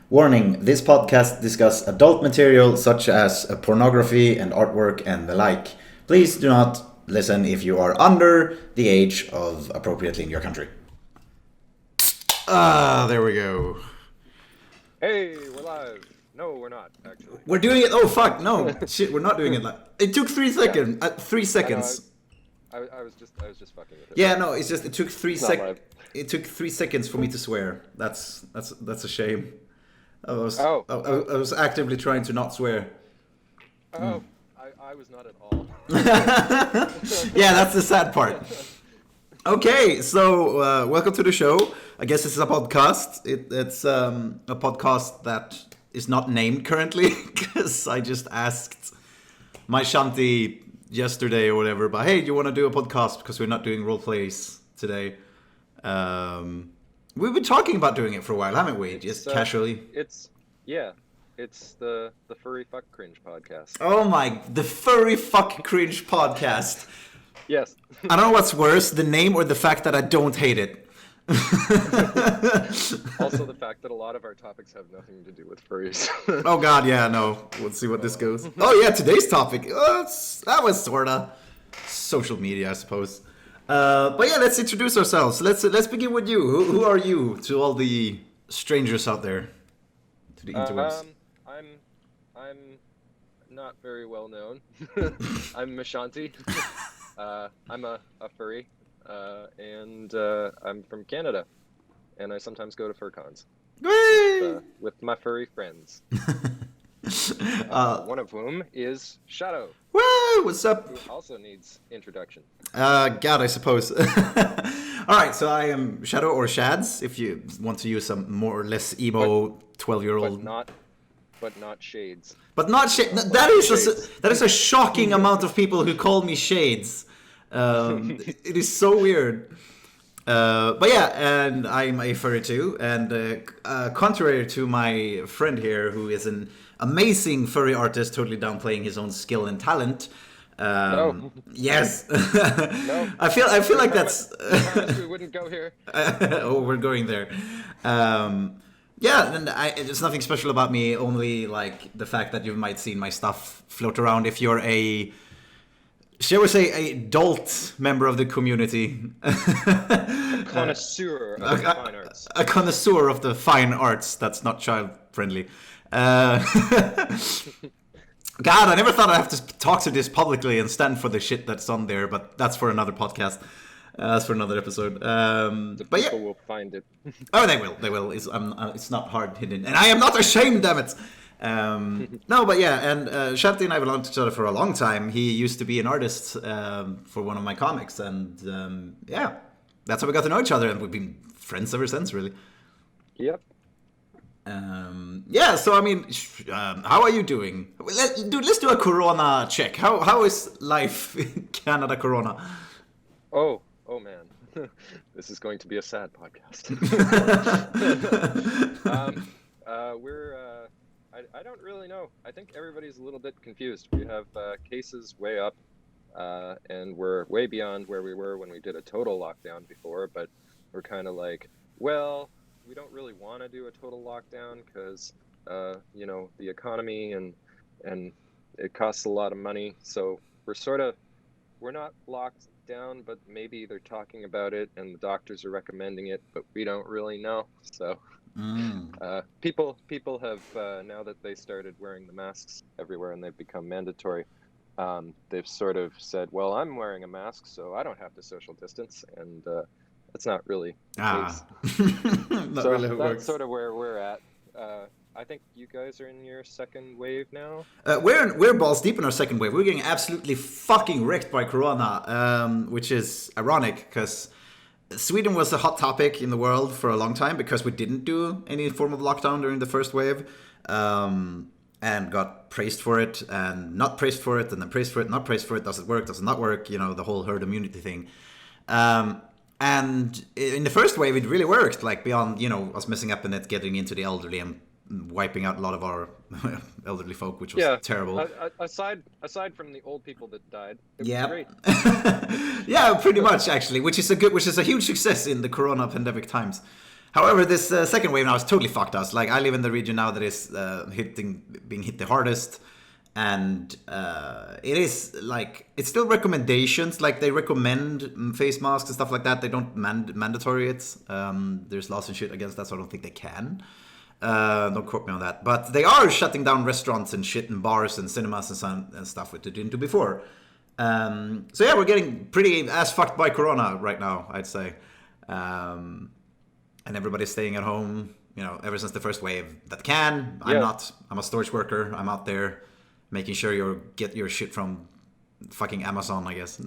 Warning, this podcast discusses adult material such as pornography and artwork and the like. Please do not listen if you are under the age of appropriately in your country. There we go. Hey, we're live. No, we're not, actually. We're doing it. Oh, fuck. No. Shit, we're not doing it live. It took 3 seconds. 3 seconds. I was just fucking with it. Yeah, no, it's just it took 3 seconds. It took 3 seconds for me to swear. That's a shame. I was actively trying to not swear. Oh, I was not at all. Yeah, that's the sad part. Okay, so welcome to the show. I guess this is a podcast. It's a podcast that is not named currently because I just asked Myshanti yesterday or whatever, but hey, do you want to do a podcast because we're not doing role plays today? We've been talking about doing it for a while, haven't we? Just casually. It's the Furry Fuck Cringe podcast. Oh my, the Furry Fuck Cringe podcast. Yes. I don't know what's worse, the name or the fact that I don't hate it. Also the fact that a lot of our topics have nothing to do with furries. Oh god, yeah, no. We'll see what this goes. Oh yeah, today's topic. That was sorta social media, I suppose. But yeah, let's introduce ourselves. Let's begin with you. Who are you to all the strangers out there? To the interwebs. I'm not very well known. I'm Myshanti. I'm a furry, and I'm from Canada, and I sometimes go to fur cons with my furry friends. One of whom is Shadow. Woo! What's up? Who also needs introduction. God, I suppose. All right, so I am Shadow or Shads, if you want to use some more or less emo 12-year-old. But not Shades. But not Shades. That is a shocking amount of people who call me Shades. It is so weird. But yeah, and I'm a furry too. And contrary to my friend here, who is an amazing furry artist, totally downplaying his own skill and talent. No. Yes. No. I feel like that's. We wouldn't go here. Oh, we're going there. Yeah, and there's nothing special about me. Only like the fact that you might see my stuff float around if you're shall we say, a adult member of the community. A connoisseur of the fine arts. A connoisseur of the fine arts that's not child-friendly. God, I never thought I'd have to talk to this publicly and stand for the shit that's on there, but that's for another podcast. That's for another episode. But yeah. People will find it. Oh, they will. It's not hard hidden. And I am not ashamed, damn it! No, but yeah, and Shanti and I have known each other for a long time. He used to be an artist for one of my comics, and yeah, that's how we got to know each other, and we've been friends ever since, really. Yep. Yeah, so I mean, how are you doing? Let's do a Corona check. How is life in Canada, Corona? Oh man, this is going to be a sad podcast. I don't really know. I think everybody's a little bit confused. We have cases way up, and we're way beyond where we were when we did a total lockdown before, but we're kind of like, well, we don't really want to do a total lockdown because, the economy and it costs a lot of money. So we're not locked down, but maybe they're talking about it and the doctors are recommending it, but we don't really know. So people have now that they started wearing the masks everywhere and they've become mandatory, they've sort of said, well, I'm wearing a mask so I don't have to social distance, and that's not really the case. So really that's sort of where we're at. I think you guys are in your second wave now. We're balls deep in our second wave. We're getting absolutely fucking wrecked by Corona, which is ironic because Sweden was a hot topic in the world for a long time because we didn't do any form of lockdown during the first wave, and got praised for it and not praised for it and then praised for it, not praised for it. Does it work? Does it not work? The whole herd immunity thing. And in the first wave, it really worked. Like beyond, us messing up and it getting into the elderly and wiping out a lot of our elderly folk, which was terrible. Aside from the old people that died, it was great. Yeah, pretty much actually, which is a huge success in the Corona pandemic times. However, this second wave now is totally fucked us. Like, I live in the region now that is being hit the hardest. And it is like, it's still recommendations. Like, they recommend face masks and stuff like that. They don't mandatory it. There's laws and shit against that, so I don't think they can. Don't quote me on that. But they are shutting down restaurants and shit and bars and cinemas and stuff which they didn't do before. So yeah, we're getting pretty ass fucked by Corona right now, I'd say. And everybody's staying at home, you know, ever since the first wave that can. I'm not. I'm a storage worker. I'm out there making sure you get your shit from fucking Amazon, I guess.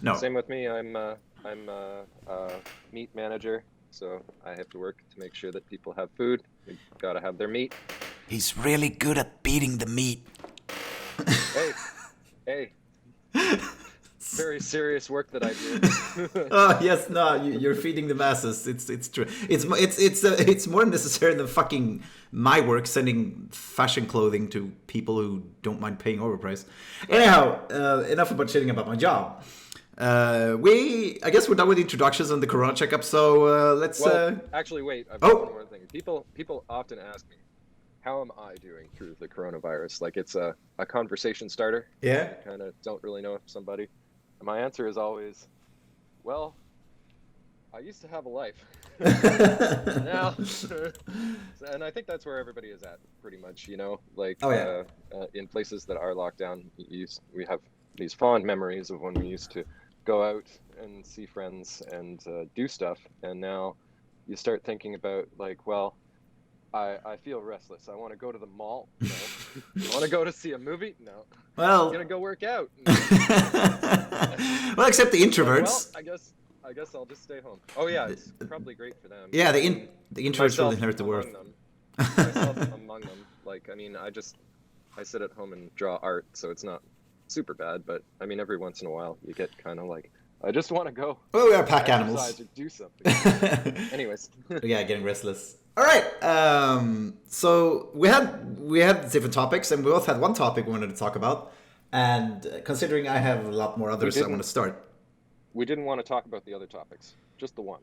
No. Same with me. I'm a meat manager, so I have to work to make sure that people have food. They gotta have their meat. He's really good at beating the meat. Hey. Very serious work that I do. Oh yes, no, you're feeding the masses. It's true. It's more necessary than fucking my work sending fashion clothing to people who don't mind paying overprice. Anyhow, enough about shitting about my job. I guess we're done with introductions and the Corona checkup. So let's. Well, actually, wait. I've got one more thing. People often ask me, how am I doing through the coronavirus? Like, it's a conversation starter. Yeah. I kind of don't really know if somebody. And my answer is always, well, I used to have a life. Now, and I think that's where everybody is at, pretty much. You know, like in places that are locked down, we have these fond memories of when we used to go out and see friends and do stuff. And now you start thinking about, like, well, I feel restless. I want to go to the mall. No. I want to go to see a movie. No. Well, I'm gonna go work out. No. Well, except the introverts. Well, I guess I'll just stay home. Oh yeah, it's probably great for them. Yeah, the introverts will inherit the world. Myself among them. Like, I mean, I sit at home and draw art, so it's not super bad. But I mean, every once in a while, you get kind of like, I just want to go. Oh, we are pack animals. Or do something. Anyways. Yeah, getting restless. All right. So we had different topics, and we both had one topic we wanted to talk about. And considering I have a lot more others, I want to start. We didn't want to talk about the other topics, just the one.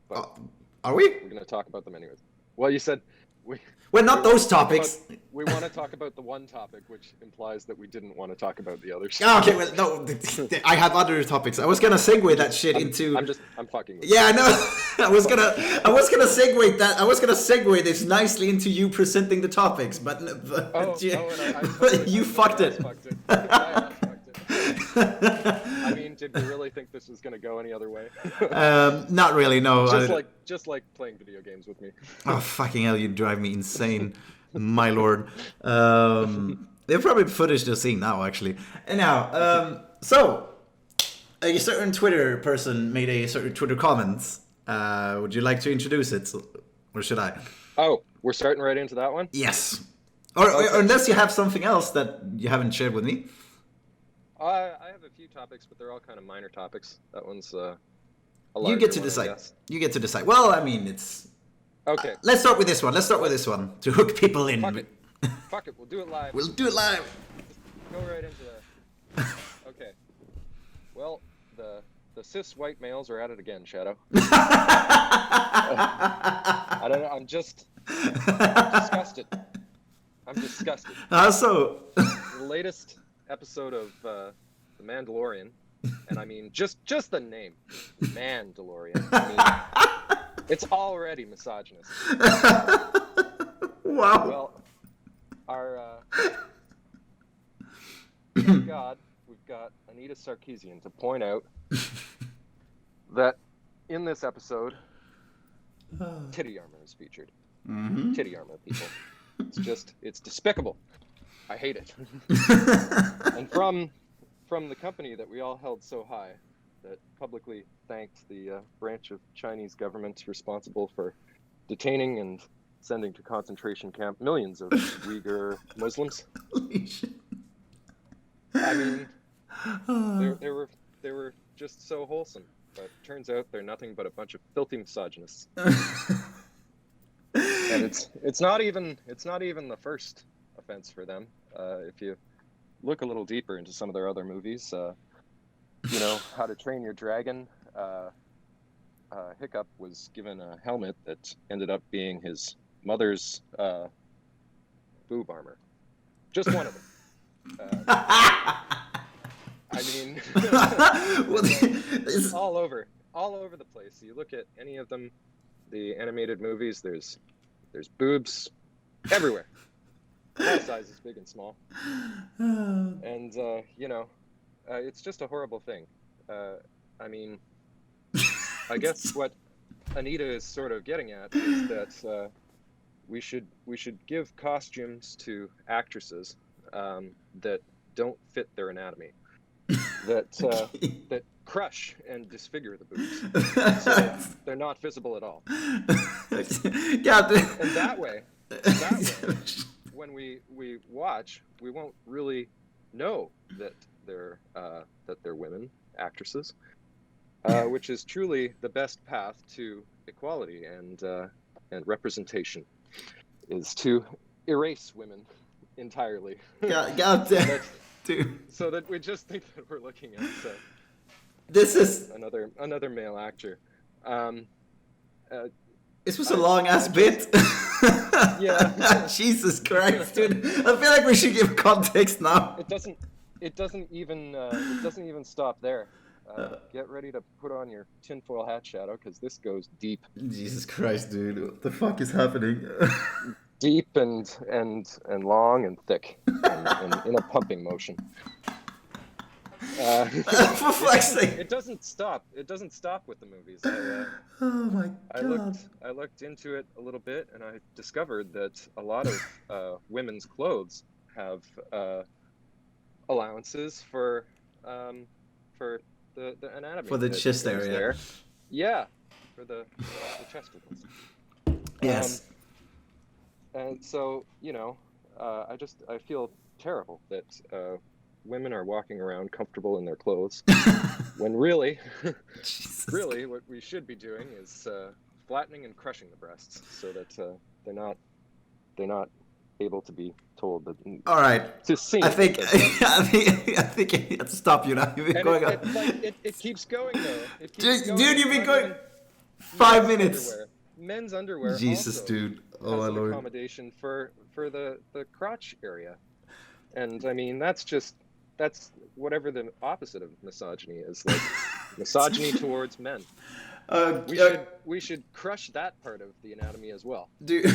But are we? We're going to talk about them anyways. Well, you said not those topics. We want to talk about the one topic, which implies that we didn't want to talk about the others. Oh, okay, well, no, I have other topics. I was gonna segue that shit into. I'm fucking with Yeah, I know. I was gonna segue that. I was gonna segue this nicely into you presenting the topics, but you fucked it. I mean, did we really think this was gonna go any other way? Not really. No. Just like playing video games with me. Oh fucking hell! You drive me insane, my lord. They're probably footage they're seeing now, actually. Anyhow, so a certain Twitter person made a certain Twitter comment. Would you like to introduce it, or should I? Oh, we're starting right into that one? Yes. Or unless you have something else that you haven't shared with me. I have a few topics, but they're all kind of minor topics. That one's a larger You get to decide. You get to decide. Well, I mean, it's... Okay. Let's start with this one. To hook people in. Fuck it. We'll do it live. We'll do it live. Just go right into that. Okay. Well, the cis white males are at it again, Shadow. I don't know. I'm disgusted. I'm disgusted. How so? The latest episode of The Mandalorian, and I mean just the name, Mandalorian. I mean, it's already misogynist. Wow. Well, our thank God we've got Anita Sarkeesian to point out that in this episode, titty armor is featured. Mm-hmm. Titty armor, people. It's despicable. I hate it. And from the company that we all held so high, that publicly thanked the branch of Chinese government responsible for detaining and sending to concentration camp millions of Uyghur Muslims. I mean, they were just so wholesome, but turns out they're nothing but a bunch of filthy misogynists. And it's not even the first offense for them. If you look a little deeper into some of their other movies, you know, How to Train Your Dragon, Hiccup was given a helmet that ended up being his mother's boob armor. Just one of them. I mean, all over the place. You look at any of them, the animated movies. There's boobs everywhere, all sizes, big and small, and it's just a horrible thing. I mean, I guess what Anita is sort of getting at is that we should give costumes to actresses that don't fit their anatomy, that that crush and disfigure the boobs, so they're not visible at all. God. And that way, when we watch, we won't really know that they're women actresses, which is truly the best path to equality and representation, is to erase women entirely. God damn, dude. So that we just think that we're looking at this is another male actor. This was a long ass bit. Yeah. Jesus Christ, dude. I feel like we should give context now. It doesn't even stop there. Get ready to put on your tinfoil hat, Shadow, because this goes deep. Jesus Christ, dude. What the fuck is happening? Deep and long and thick and in a pumping motion. For fuck's sake. It doesn't stop. It doesn't stop with the movies. Oh my God. I looked into it a little bit, and I discovered that a lot of women's clothes have allowances for the anatomy. For the chest area. There. Yeah, for the chesticles. Yes. And so, I feel terrible that women are walking around comfortable in their clothes when really what we should be doing is flattening and crushing the breasts so that they're not able to be told that. All right. To see. I think I have to stop you now. You've been going on. It keeps going though. Dude, you've been going 5 minutes. Men's underwear. Jesus, also dude. Oh has my an Lord. accommodation for the crotch area, and I mean that's whatever the opposite of misogyny is, like misogyny towards men. We should crush that part of the anatomy as well, dude.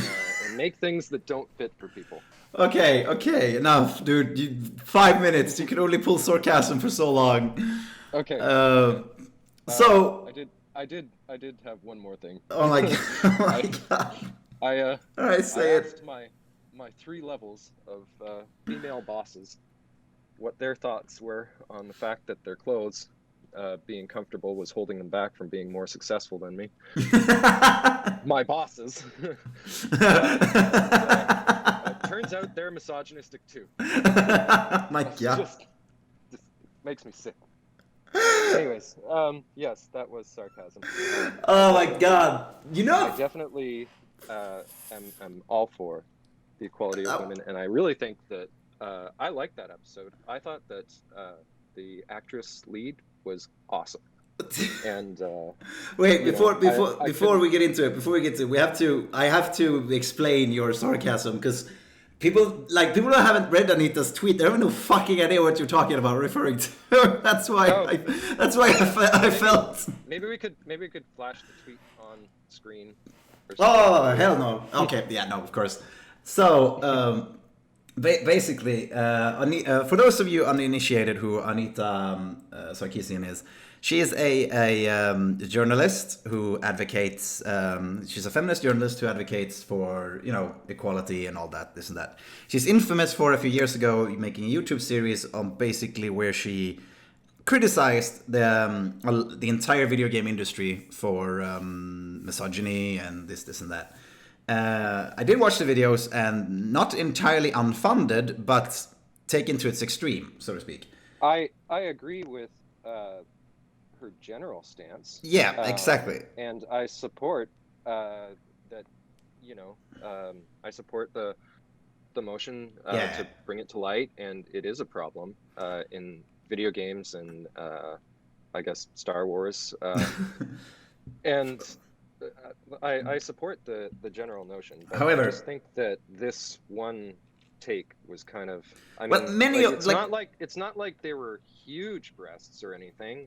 And make things that don't fit for people. Okay, enough, dude. 5 minutes. You can only pull sarcasm for so long. Okay. So I did have one more thing. Oh my God. Oh my God. All right, say it. asked my 3 levels of female bosses what their thoughts were on the fact that their clothes being comfortable was holding them back from being more successful than me. My bosses. Turns out they're misogynistic too. My God. Just makes me sick. Anyways, yes, that was sarcasm. Oh my God. I definitely am all for the equality of women, and I really think that I like that episode. I thought that the actress lead was awesome. And wait, before we get into it, I have to explain your sarcasm, because people who haven't read Anita's tweet, they have no fucking idea what you're talking about, referring to. That's why I felt. Maybe we could flash the tweet on screen. Oh hell no! Okay, yeah, no, of course. So basically, for those of you uninitiated who Anita Sarkeesian is, she is a journalist who advocates. She's a feminist journalist who advocates for equality and all that, this and that. She's infamous for a few years ago making a YouTube series on basically where she criticized the entire video game industry for misogyny and this and that. I did watch the videos, and not entirely unfounded, but taken to its extreme, so to speak. I agree with her general stance. Yeah, exactly. And I support that. I support the motion to bring it to light, and it is a problem in video games and I guess Star Wars. And I support the general notion, but I However, just think that this one take was kind of, I well, mean, many like of like it's not like they were huge breasts or anything.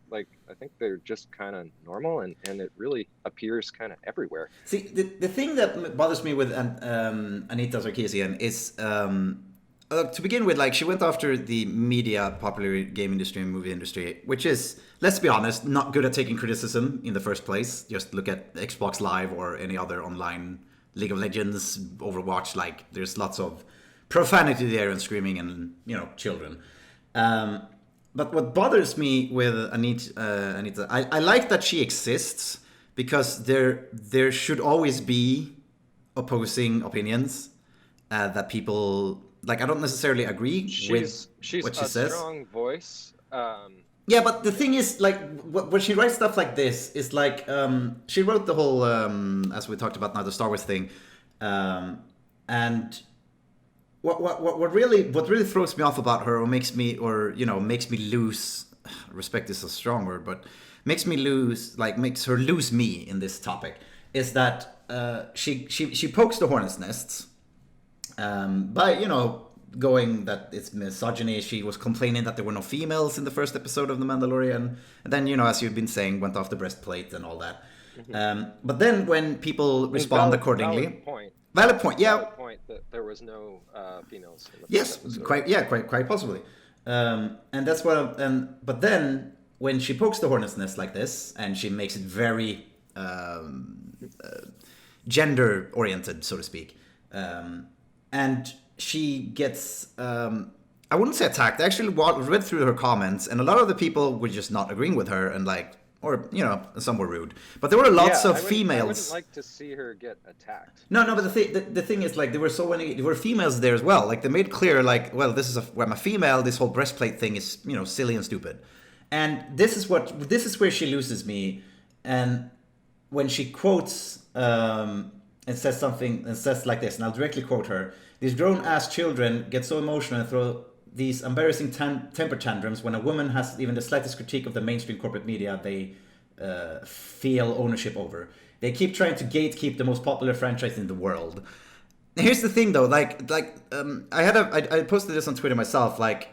Like I think they're just kind of normal, and it really appears kind of everywhere. see the thing that bothers me with Anita Sarkeesian is to begin with, like she went after the media, popular game industry and movie industry, which is, let's be honest, not good at taking criticism in the first place. Just look at Xbox Live or any other online League of Legends, Overwatch. Like there's lots of profanity there and screaming and children. But what bothers me with Anita, I like that she exists because there should always be opposing opinions that people like. I don't necessarily agree with She's what she a says. strong voice. Yeah, but the thing is, like, when she writes stuff like this, is like she wrote the whole, as we talked about now, the Star Wars thing, and what really throws me off about her, or makes me lose respect is a strong word, but makes her lose me in this topic, is that she pokes the hornet's nests by going that it's misogyny. She was complaining that there were no females in the first episode of The Mandalorian, and then as you've been saying, went off the breastplate and all that. But then when people respond accordingly, valid point, yeah. Valid point that there was no females in the Yes, first episode. quite possibly. And that's what. But then when she pokes the hornet's nest like this, and she makes it very gender oriented, so to speak, and she gets. I wouldn't say attacked. I actually read through her comments, and a lot of the people were just not agreeing with her, and some were rude. But there were lots of females. I wouldn't like to see her get attacked. No, but the thing is, like, there were females there as well. Like, they made clear, like, well, I'm a female. This whole breastplate thing is silly and stupid. And this is where she loses me. And when she quotes and says like this, and I'll directly quote her: "These grown-ass children get so emotional and throw these embarrassing temper tantrums when a woman has even the slightest critique of the mainstream corporate media they feel ownership over. They keep trying to gatekeep the most popular franchise in the world." Here's the thing, though. I posted this on Twitter myself. Like,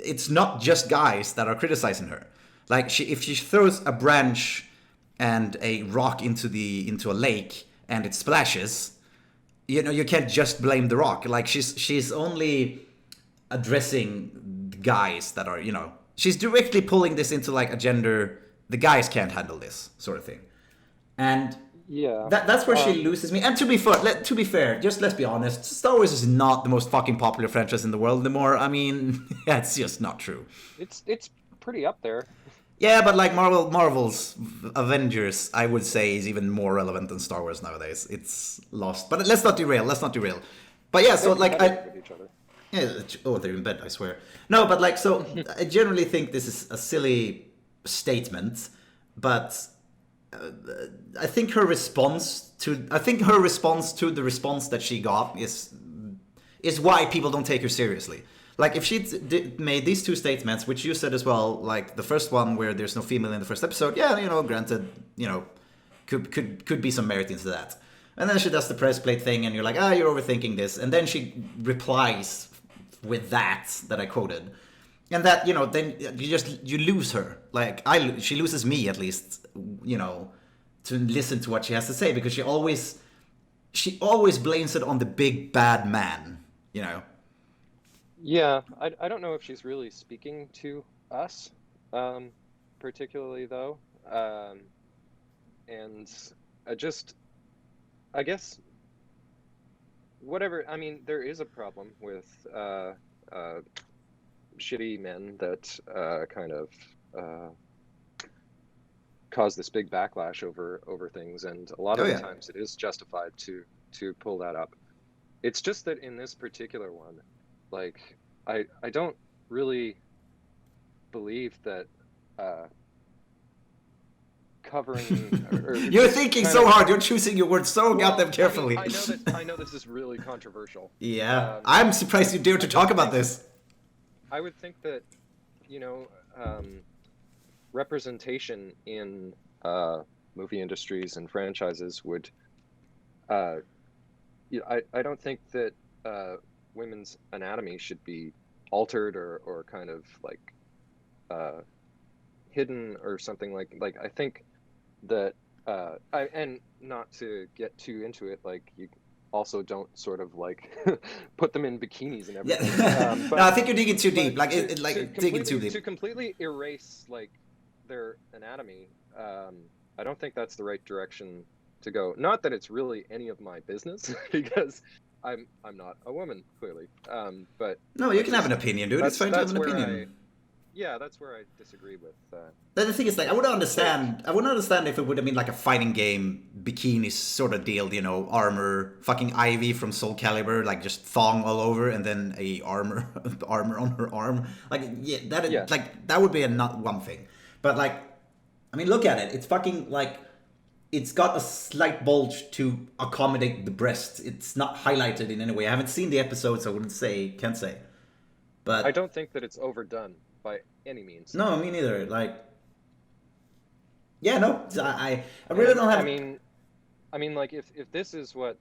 it's not just guys that are criticizing her. Like, if she throws a branch and a rock into a lake and it splashes, you can't just blame the rock. Like, she's only addressing guys that are, she's directly pulling this into like a gender. The guys can't handle this sort of thing, and yeah, that's where she loses me. And to be fair, just let's be honest, Star Wars is not the most fucking popular franchise in the world anymore. I mean, that's just not true. It's pretty up there. Yeah, but like Marvel's Avengers, I would say, is even more relevant than Star Wars nowadays. It's lost. But let's not derail. But yeah, so like yeah, they're in bed, I swear. No, but like, so I generally think this is a silly statement, but I think her response to the response that she got is why people don't take her seriously. Like, if she made these two statements, which you said as well, like the first one where there's no female in the first episode, yeah, granted, could be some merit into that. And then she does the press plate thing, and you're like, you're overthinking this. And then she replies with that I quoted. And that, then you lose her. Like, she loses me, at least, to listen to what she has to say, because she always blames it on the big bad man, Yeah, I don't know if she's really speaking to us, particularly though. And I guess, whatever, I mean, there is a problem with shitty men that kind of cause this big backlash over things, and a lot of the times it is justified to pull that up. It's just that in this particular one, like, I don't really believe that covering you're thinking so hard, you're choosing your words so goddamn carefully. I know this is really controversial. Yeah, I'm surprised you dare to talk about this. I would think that, movie industries and franchises would, I don't think that women's anatomy should be altered or kind of like hidden or something like I think that and not to get too into it, like you also don't sort of like put them in bikinis and everything. Yeah. But No, I think you're digging too deep. Like digging too to deep. completely erase like their anatomy, I don't think that's the right direction to go. Not that it's really any of my business because I'm not a woman, clearly. But No, you can have an opinion, dude. It's fine to have an opinion. That's where I disagree with. The thing is, like, I would understand if it would have been like a fighting game bikini sort of deal, you know, armor, fucking Ivy from Soul Calibur, like just thong all over, and then a armor on her arm. Like, like that would be not one thing. But like, I mean, look at it. It's fucking like, it's got a slight bulge to accommodate the breasts. It's not highlighted in any way. I haven't seen the episodes, so I can't say. But I don't think that it's overdone by any means. No, me neither. Like, yeah, no, I really don't have. I mean, like if this is what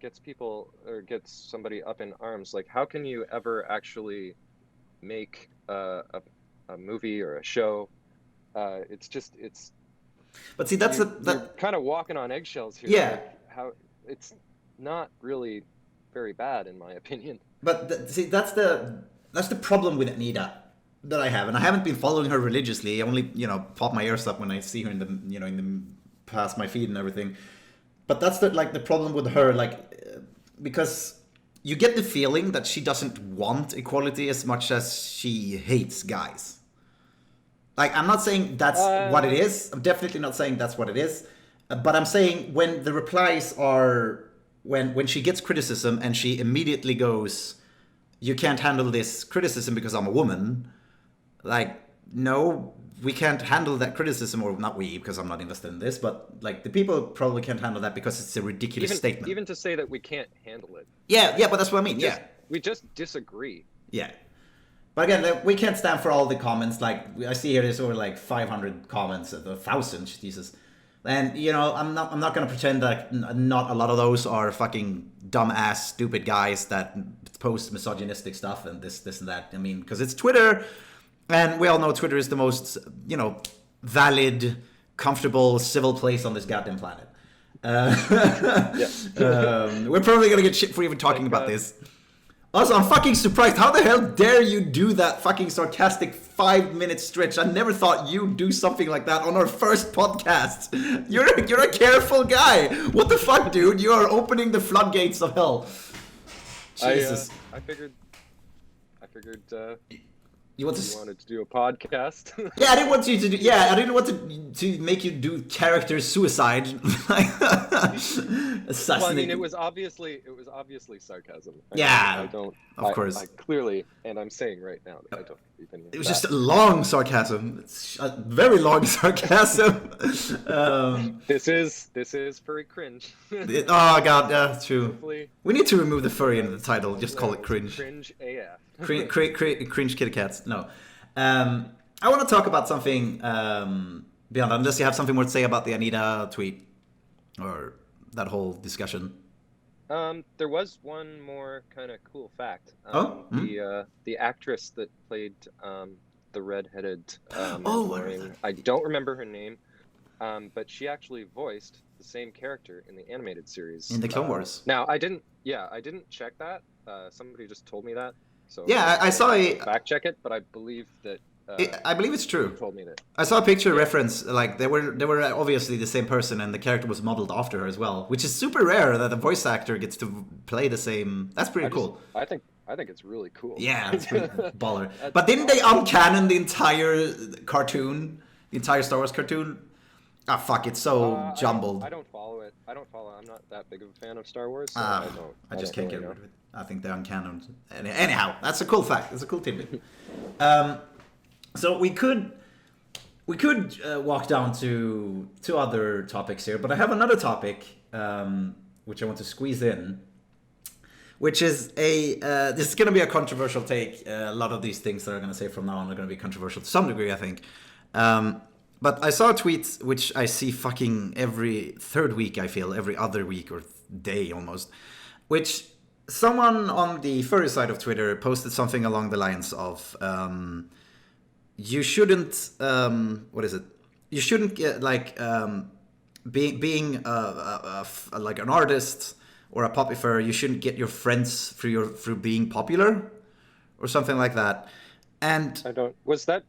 gets people or gets somebody up in arms, like how can you ever actually make a movie or a show? It's. But see, that's you're kind of walking on eggshells here. Yeah. Like how it's not really very bad in my opinion. But see, that's the problem with Anita that I have, and I haven't been following her religiously. I only, you know, pop my ears up when I see her in the, you know, in the past my feed and everything. But that's the problem with her, like, because you get the feeling that she doesn't want equality as much as she hates guys. Like, I'm not saying that's what it is. I'm definitely not saying that's what it is. But I'm saying when the replies are, when she gets criticism and she immediately goes, you can't handle this criticism because I'm a woman. Like, no, we can't handle that criticism, or not we, because I'm not invested in this, but like the people probably can't handle that because it's a ridiculous statement. Even to say that we can't handle it. Yeah, but that's what I mean, We just disagree. Yeah. But again, we can't stand for all the comments. Like, I see here there's over like 500 comments, 1,000, Jesus. And, you know, I'm not going to pretend that not a lot of those are fucking dumbass, stupid guys that post misogynistic stuff and this and that. I mean, because it's Twitter, and we all know Twitter is the most, you know, valid, comfortable, civil place on this goddamn planet. We're probably going to get shit for even talking about this. Also, I'm fucking surprised. How the hell dare you do that fucking sarcastic 5-minute stretch? I never thought you'd do something like that on our first podcast. You're a careful guy. What the fuck, dude? You are opening the floodgates of hell. Jesus. I figured you wanted to do a podcast. Yeah, I didn't want you to do. Yeah, I didn't want to make you do character suicide. Well, I mean, it was obviously sarcasm. Of course. I clearly, and I'm saying right now that I don't even. It was just a long sarcasm. It's a very long sarcasm. This is furry cringe. Oh god, yeah, true. Hopefully, we need to remove the furry in the title. Just call it cringe. Cringe AF. Cringe kitty cats. No. I want to talk about something beyond that. Unless you have something more to say about the Anita tweet or that whole discussion. There was one more kind of cool fact. The actress that played the redheaded I don't remember her name, but she actually voiced the same character in the animated series in the Clone Wars. Now I didn't check that. Somebody just told me that. So yeah, I saw a fact check it, but I believe that. I believe it's true. Told me that. I saw a picture reference, like they were obviously the same person, and the character was modeled after her as well, which is super rare that a voice actor gets to play the same. That's pretty cool. I think it's really cool. Yeah, it's pretty baller. But didn't they uncanon the entire cartoon, the entire Star Wars cartoon? Ah, fuck! It's so jumbled. I don't follow it. I'm not that big of a fan of Star Wars. So I just can't get rid of it. I think they're uncanon. Anyhow, that's a cool fact. That's a cool tidbit. So we could walk down to two other topics here, but I have another topic which I want to squeeze in, which is this is going to be a controversial take. A lot of these things that I'm going to say from now on are going to be controversial to some degree, I think. But I saw a tweet which I see fucking every third week, I feel, every other week or day almost, which someone on the furry side of Twitter posted something along the lines of you shouldn't what is it? You shouldn't get like being like an artist or a poppy fur. You shouldn't get your friends through being popular or something like that. And I don't. Was that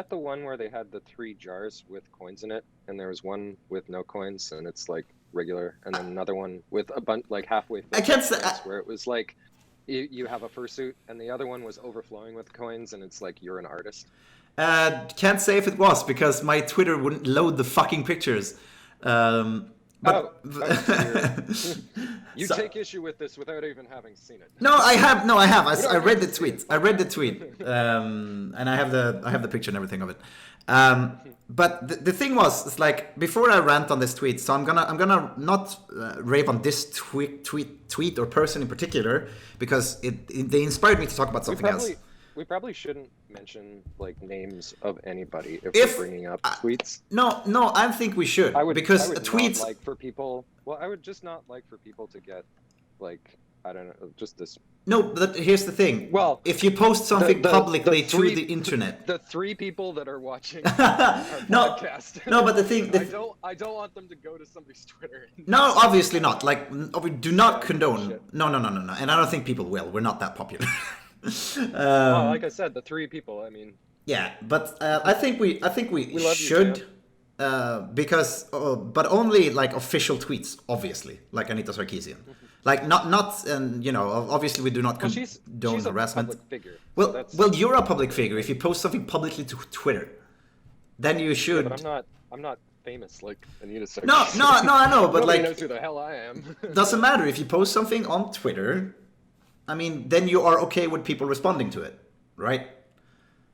the one where they had the 3 jars with coins in it, and there was one with no coins, and it's like regular, and then another one with a bunch like halfway. I can't say where it was like you have a fursuit, and the other one was overflowing with coins, and it's like you're an artist. can't say if it was because my Twitter wouldn't load the fucking pictures. But you so, take issue with this without even having seen it. No, I have. I read the tweet. I read the tweet, and I have the picture and everything of it. But the thing was, it's like before I rant on this tweet, so I'm gonna not rave on this tweet or person in particular because they inspired me to talk about something else. We probably shouldn't mention like names of anybody if we're bringing up tweets. No, I think we should. Because tweets not like for people. Well, I would just not like for people to get like I don't know, just this. No, but here's the thing. Well, if you post something publicly to the internet, the 3 people that are watching our podcast. No, but the thing, I don't want them to go to somebody's Twitter. No, obviously not. Like we do not condone. No, and I don't think people will. We're not that popular. Well, like I said, the 3 people. I mean. Yeah, but I think we should. Because, but only like official tweets, obviously, like Anita Sarkeesian. Like not, and you know, obviously we do not condone she's harassment. A public figure, well, well, you're a public figure. If you post something publicly to Twitter, then you should. Yeah, but I'm not famous like Anita Sarkeesian. No, I know, but nobody like, knows who the hell I am. Doesn't matter if you post something on Twitter. I mean, then you are okay with people responding to it, right?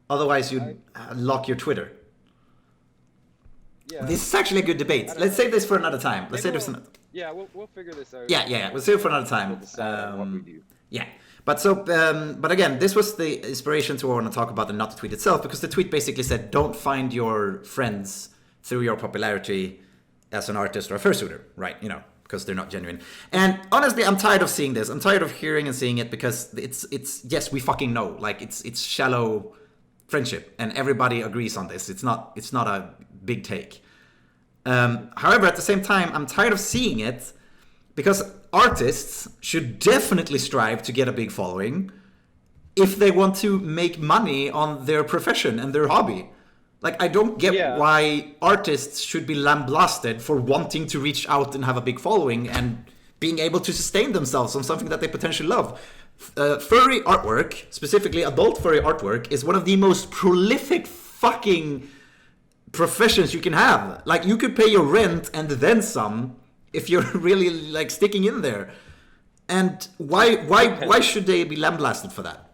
Otherwise, you'd lock your Twitter. Yeah. This is actually a good debate. Let's save this for another time. Let's save this. Yeah, we'll figure this out. Yeah. We'll save it for another time. We'll decide what we do. Yeah, but but again, this was the inspiration to want to talk about the not tweet itself because the tweet basically said, "Don't find your friends through your popularity as an artist or a fursuiter," right? You know, because they're not genuine. And honestly, I'm tired of seeing this. I'm tired of hearing and seeing it because it's yes, we fucking know, like it's shallow friendship, and everybody agrees on this. It's not a big take. However, at the same time, I'm tired of seeing it because artists should definitely strive to get a big following if they want to make money on their profession and their hobby. Like, I don't get why artists should be lambasted for wanting to reach out and have a big following and being able to sustain themselves on something that they potentially love. Furry artwork, specifically adult furry artwork, is one of the most prolific fucking professions you can have. Like, you could pay your rent and then some if you're really like sticking in there. And why should they be lambasted for that?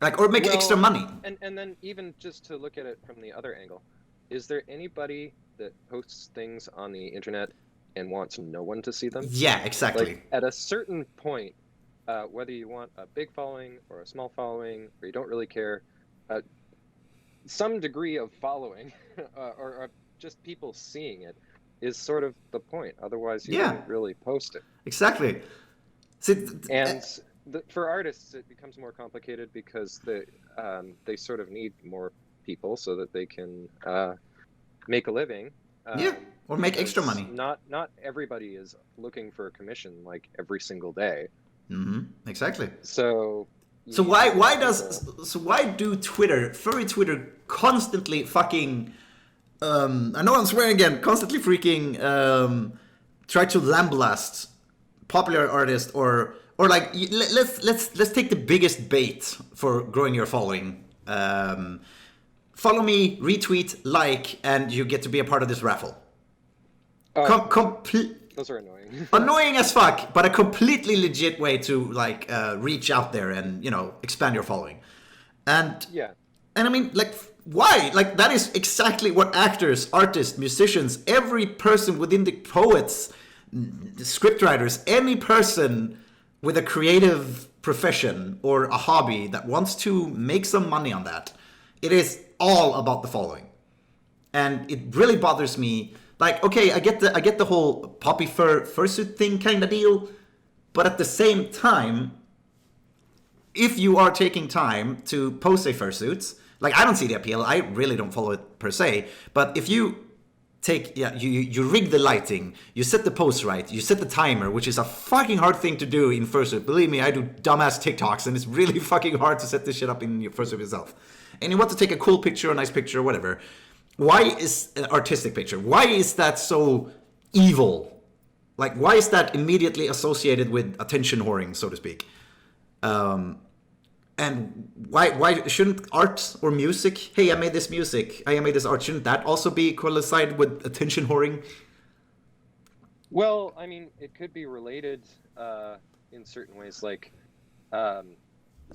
Like, or make extra money? And then even just to look at it from the other angle, is there anybody that posts things on the internet and wants no one to see them? Yeah, exactly. Like, at a certain point, whether you want a big following or a small following, or you don't really care, some degree of following or just people seeing it is sort of the point. Otherwise, you wouldn't really post it. Exactly. For artists, it becomes more complicated because they sort of need more people so that they can make a living. Or make extra money. Not everybody is looking for a commission like every single day. Mm-hmm. Exactly. So why do furry Twitter constantly fucking I know I'm swearing again, constantly freaking try to lambaste popular artists or like let's take the biggest bait for growing your following. Follow me, retweet, like, and you get to be a part of this raffle. Those are annoying. Annoying as fuck, but a completely legit way to like reach out there and, you know, expand your following. And I mean, like, why? Like, that is exactly what actors, artists, musicians, every person within the poets, the scriptwriters, any person with a creative profession or a hobby that wants to make some money on that, it is all about the following. and it really bothers me. Like, okay, I get the whole poppy fursuit thing kind of deal, but at the same time, if you are taking time to pose a fursuit, like I don't see the appeal. I really don't follow it per se. But if you you rig the lighting, you set the pose right, you set the timer, which is a fucking hard thing to do in fursuit. Believe me, I do dumbass TikToks, and it's really fucking hard to set this shit up in your fursuit yourself. And you want to take a cool picture, a nice picture, or whatever. Why is an artistic picture? Why is that so evil? Like, why is that immediately associated with attention whoring, so to speak? And why shouldn't art or music? Hey, I made this music. I made this art. Shouldn't that also be coincided with attention whoring? Well, I mean, it could be related in certain ways. Like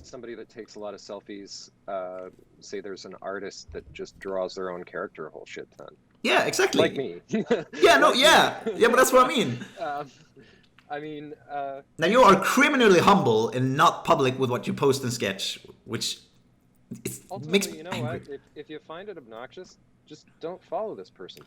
somebody that takes a lot of selfies. Say there's an artist that just draws their own character a whole shit ton. Yeah, exactly. Like me. Yeah, no, yeah, but that's what I mean. Now you are criminally humble and not public with what you post and sketch, which makes me angry. What? If you find it obnoxious, just don't follow this person.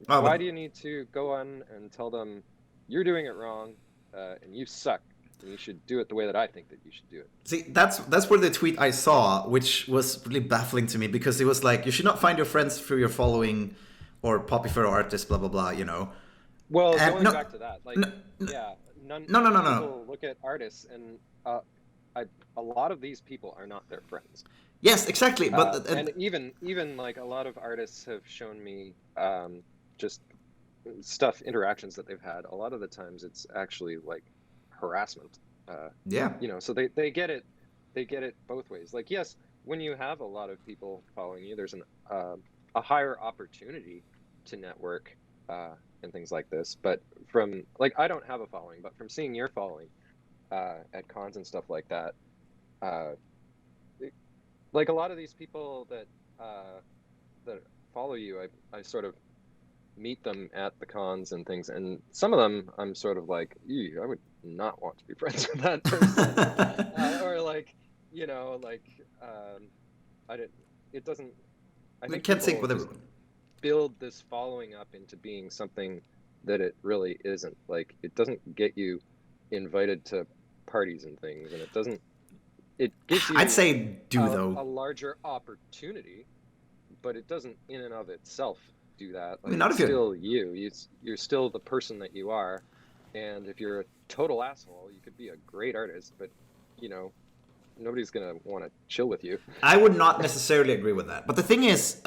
Oh, Why do you need to go on and tell them you're doing it wrong and you suck and you should do it the way that I think that you should do it? See, that's where the tweet I saw, which was really baffling to me, because it was like, you should not find your friends through your following or poppy fur artists, blah blah blah. You know. Well, going back to that, like, none people look at artists, and a lot of these people are not their friends. Yes, exactly. But and even like a lot of artists have shown me just interactions that they've had. A lot of the times, it's actually like harassment. Yeah. You know, so they get it both ways. Like, yes, when you have a lot of people following you, there's a higher opportunity to network. And things like this, but from like, I don't have a following, but from seeing your following at cons and stuff like that, like a lot of these people that follow you, I sort of meet them at the cons and things, and some of them I'm sort of like, I would not want to be friends with that person, or like, you know, like it doesn't. I think can't sync with everyone. Build this following up into being something that it really isn't. Like, it doesn't get you invited to parties and things, and it gives you, I'd say though, a larger opportunity, but it doesn't in and of itself do that. Like, I mean, not if still you're still the person that you are, and if you're a total asshole, you could be a great artist, but you know, nobody's gonna want to chill with you. I would not necessarily agree with that. But the thing is,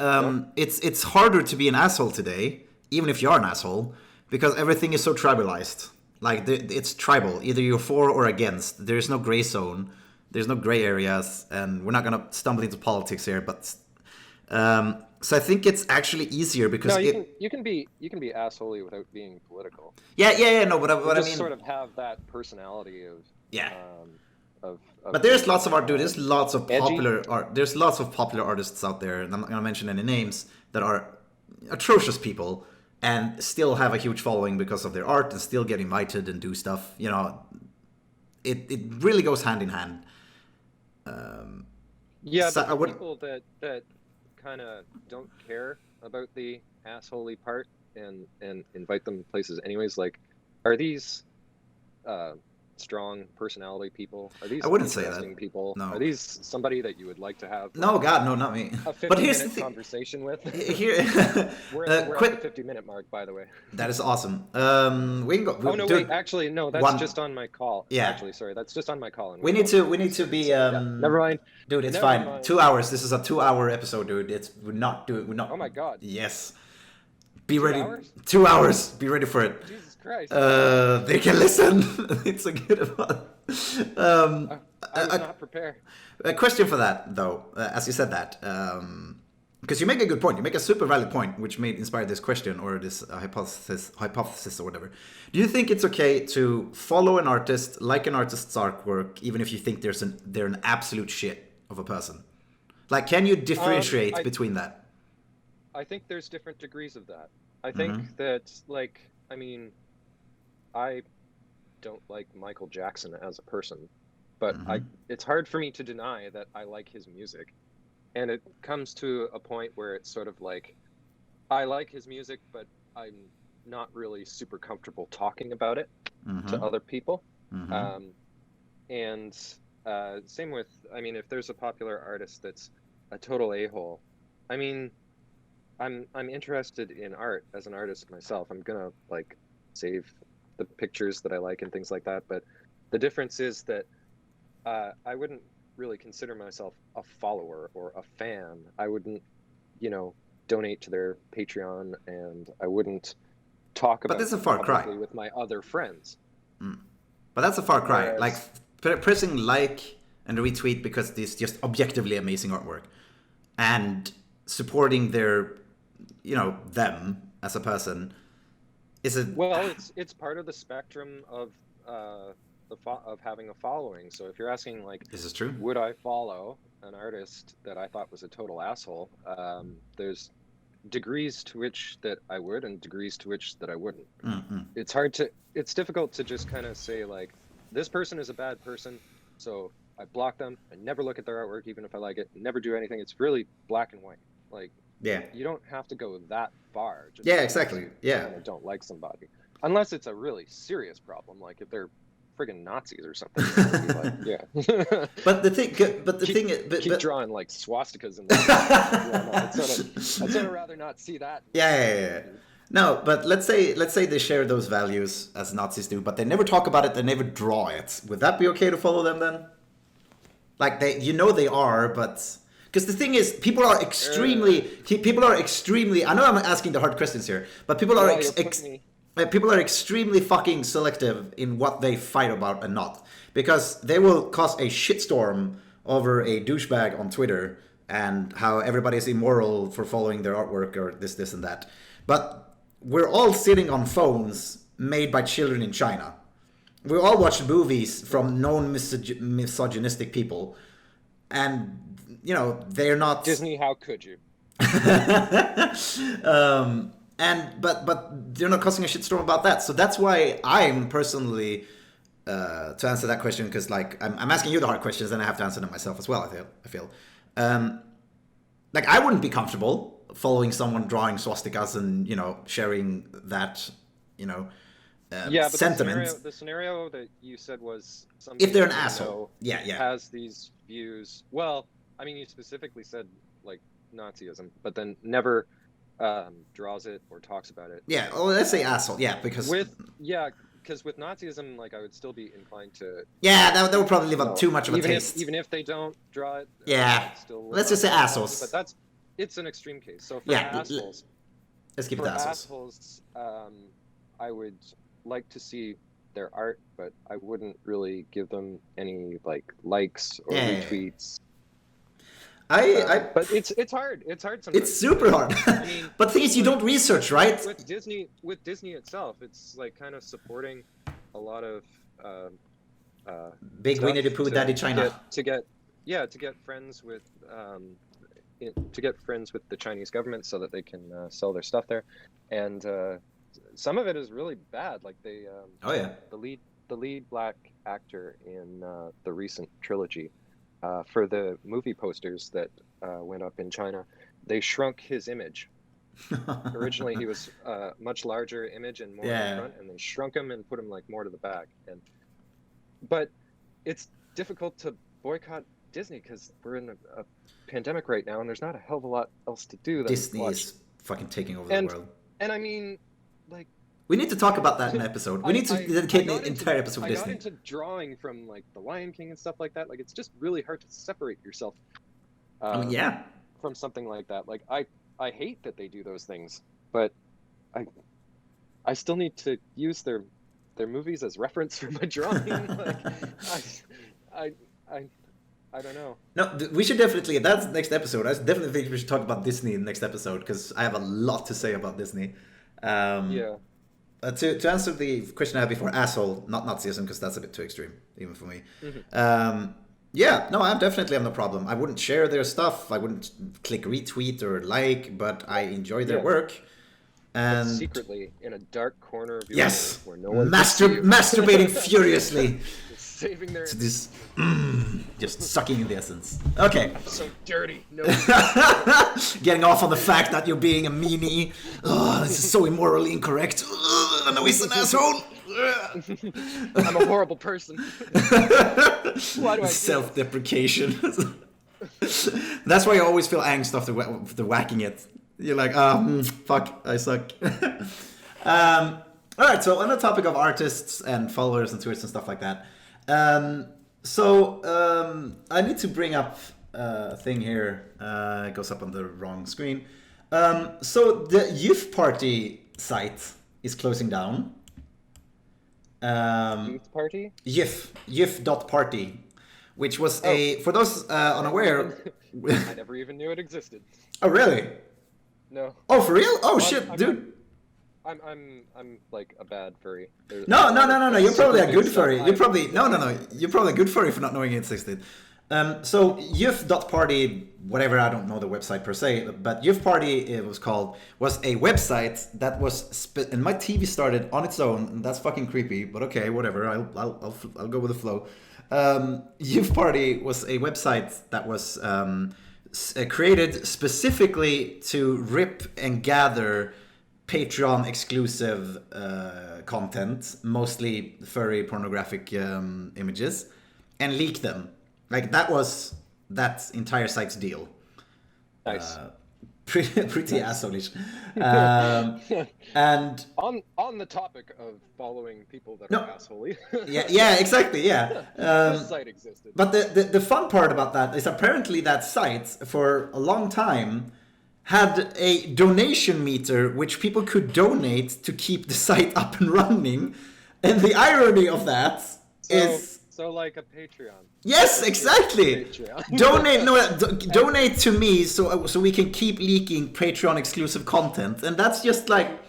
it's harder to be an asshole today, even if you are an asshole, because everything is so tribalized. Like, it's tribal. Either you're for or against. There's no gray zone. There's no gray areas, and we're not gonna stumble into politics here. But so I think it's actually easier because you can be assholey without being political. Yeah. No, but what I mean, sort of have that personality of But there's lots of art, dude. There's lots of popular art. There's lots of popular artists out there, and I'm not gonna mention any names, that are atrocious people and still have a huge following because of their art and still get invited and do stuff. You know, it really goes hand in hand. People that kind of don't care about the assholey part and invite them places anyways. Like, are these strong personality people? Are these I wouldn't say that. People? No. Are these somebody that you would like to have? No, God, no, not me. A 50-minute conversation with. Here, we're at the 50-minute mark, by the way. That is awesome. We can go. Wait. Actually, no. That's just on my call. Yeah. Actually, sorry. That's just on my call. We need to be. Never mind. Dude, it's fine. Mind. 2 hours. This is a 2-hour episode, dude. We're not. Oh my God. Yes. Be ready. 2 hours? 2 hours. Be ready for it. Jesus Christ. They can listen. It's a good one. I was not prepared. A question for that, though, as you said that, because you make a good point. You make a super valid point, which may inspire this question or this hypothesis or whatever. Do you think it's okay to follow an artist, like an artist's artwork, even if you think they're an absolute shit of a person? Like, can you differentiate between that? I think there's different degrees of that. I think that, like, I mean, I don't like Michael Jackson as a person, but it's hard for me to deny that I like his music. And it comes to a point where it's sort of like, I like his music, but I'm not really super comfortable talking about it to other people. And same with, I mean, if there's a popular artist that's a total a-hole, I mean, I'm interested in art as an artist myself. I'm gonna like save the pictures that I like and things like that. But the difference is that I wouldn't really consider myself a follower or a fan. I wouldn't, you know, donate to their Patreon, and I wouldn't talk But about this is a it far cry. publicly with my other friends. But that's a far cry. Whereas, Like pressing like and retweet because it's just objectively amazing artwork, and supporting their, you know, them as a person is a well, it's part of the spectrum of of having a following. So if you're asking like, this is true. would I follow an artist that I thought was a total asshole? There's degrees to which that I would, and degrees to which that I wouldn't. It's difficult to just kind of say like, this person is a bad person, so I block them. I never look at their artwork, even if I like it. Never do anything. It's really black and white. Like, you don't have to go that far. Just Exactly. Yeah. I don't like somebody, unless it's a really serious problem, like if they're friggin' Nazis or something. Like, yeah. But the thing is, keep drawing like swastikas and I'd sort of rather not see that. Yeah. No, but let's say they share those values as Nazis do, but they never talk about it, they never draw it. Would that be okay to follow them then? Like they are, but because the thing is, people are extremely. I know I'm asking the hard questions here, but people are extremely fucking selective in what they fight about and not, because they will cause a shitstorm over a douchebag on Twitter and how everybody's immoral for following their artwork or this and that. But we're all sitting on phones made by children in China. We all watch movies from known misogynistic people, and you know they're not Disney. How could you? But they're not causing a shitstorm about that. So that's why I'm personally to answer that question, because like I'm asking you the hard questions, and I have to answer them myself as well. I feel like I wouldn't be comfortable following someone drawing swastikas and, you know, sharing that, you know, but sentiment. The scenario that you said was if they're an asshole, has these views. Well, I mean, you specifically said like Nazism, but then never draws it or talks about it. Yeah, well, let's say asshole. Yeah, because with Nazism, like I would still be inclined to. Yeah, that would probably live up too much of a taste. Even if they don't draw it. Yeah, let's just say assholes. But it's an extreme case. So for assholes, let's keep it assholes. I would like to see their art, but I wouldn't really give them any likes or retweets. But it's hard. It's hard sometimes. It's super hard. I mean, but the thing is, you don't research, right? With Disney itself, it's like kind of supporting a lot of big Winnie the Pooh Daddy China to get friends with the Chinese government so that they can sell their stuff there, and some of it is really bad. Like they the lead black actor in the recent trilogy. For the movie posters that went up in China, they shrunk his image. Originally, he was a much larger image and more in the front, and they shrunk him and put him like more to the back. But it's difficult to boycott Disney because we're in a pandemic right now, and there's not a hell of a lot else to do. Disney is fucking taking over the world. And I mean, like. We need to talk about that in an episode. We need to dedicate an entire episode to Disney. I got into drawing from like The Lion King and stuff like that. Like it's just really hard to separate yourself. From something like that. Like I hate that they do those things, but I still need to use their movies as reference for my drawing. Like I don't know. No, we should definitely. That's the next episode. I definitely think we should talk about Disney in the next episode because I have a lot to say about Disney. To answer the question I had before, asshole, not Nazism, because that's a bit too extreme, even for me. I definitely have no problem. I wouldn't share their stuff. I wouldn't click retweet or like, but I enjoy their work. And but secretly, in a dark corner of your yes, life where no one masturbating furiously. saving their to this, just sucking in the essence. Okay. I'm so dirty. No. Getting off on the fact that you're being a meanie. Oh, this is so immorally incorrect. I know he's an asshole. I'm a horrible person. Why do I self-deprecation? That's why you always feel angst after whacking it. You're like, fuck, I suck. All right, so on the topic of artists and followers and tweets and stuff like that. I need to bring up a thing here. It goes up on the wrong screen. So the Yiff party site is closing down. Youth party? Yiff.party, which was for those unaware. I never even knew it existed. Oh really? No. Oh for real? Oh shit, dude. I'm like a bad furry. No. You're probably a good furry. You're probably You're probably a good furry for not knowing it existed. So Yiff.party, whatever, I don't know the website per se, but Yiff Party, it was a website that was and my TV started on its own, and that's fucking creepy. But okay, whatever. I'll go with the flow. Yiff Party was a website that was created specifically to rip and gather Patreon exclusive content, mostly furry pornographic images, and leak them. Like that was that entire site's deal. Nice. Pretty asshole-ish. And on the topic of following people that are assholey. yeah, exactly, yeah. This site existed. But the fun part about that is apparently that site for a long time had a donation meter which people could donate to keep the site up and running. And the irony of that is... So like a Patreon. Yes, exactly. Donate to me so we can keep leaking Patreon exclusive content, and that's just like.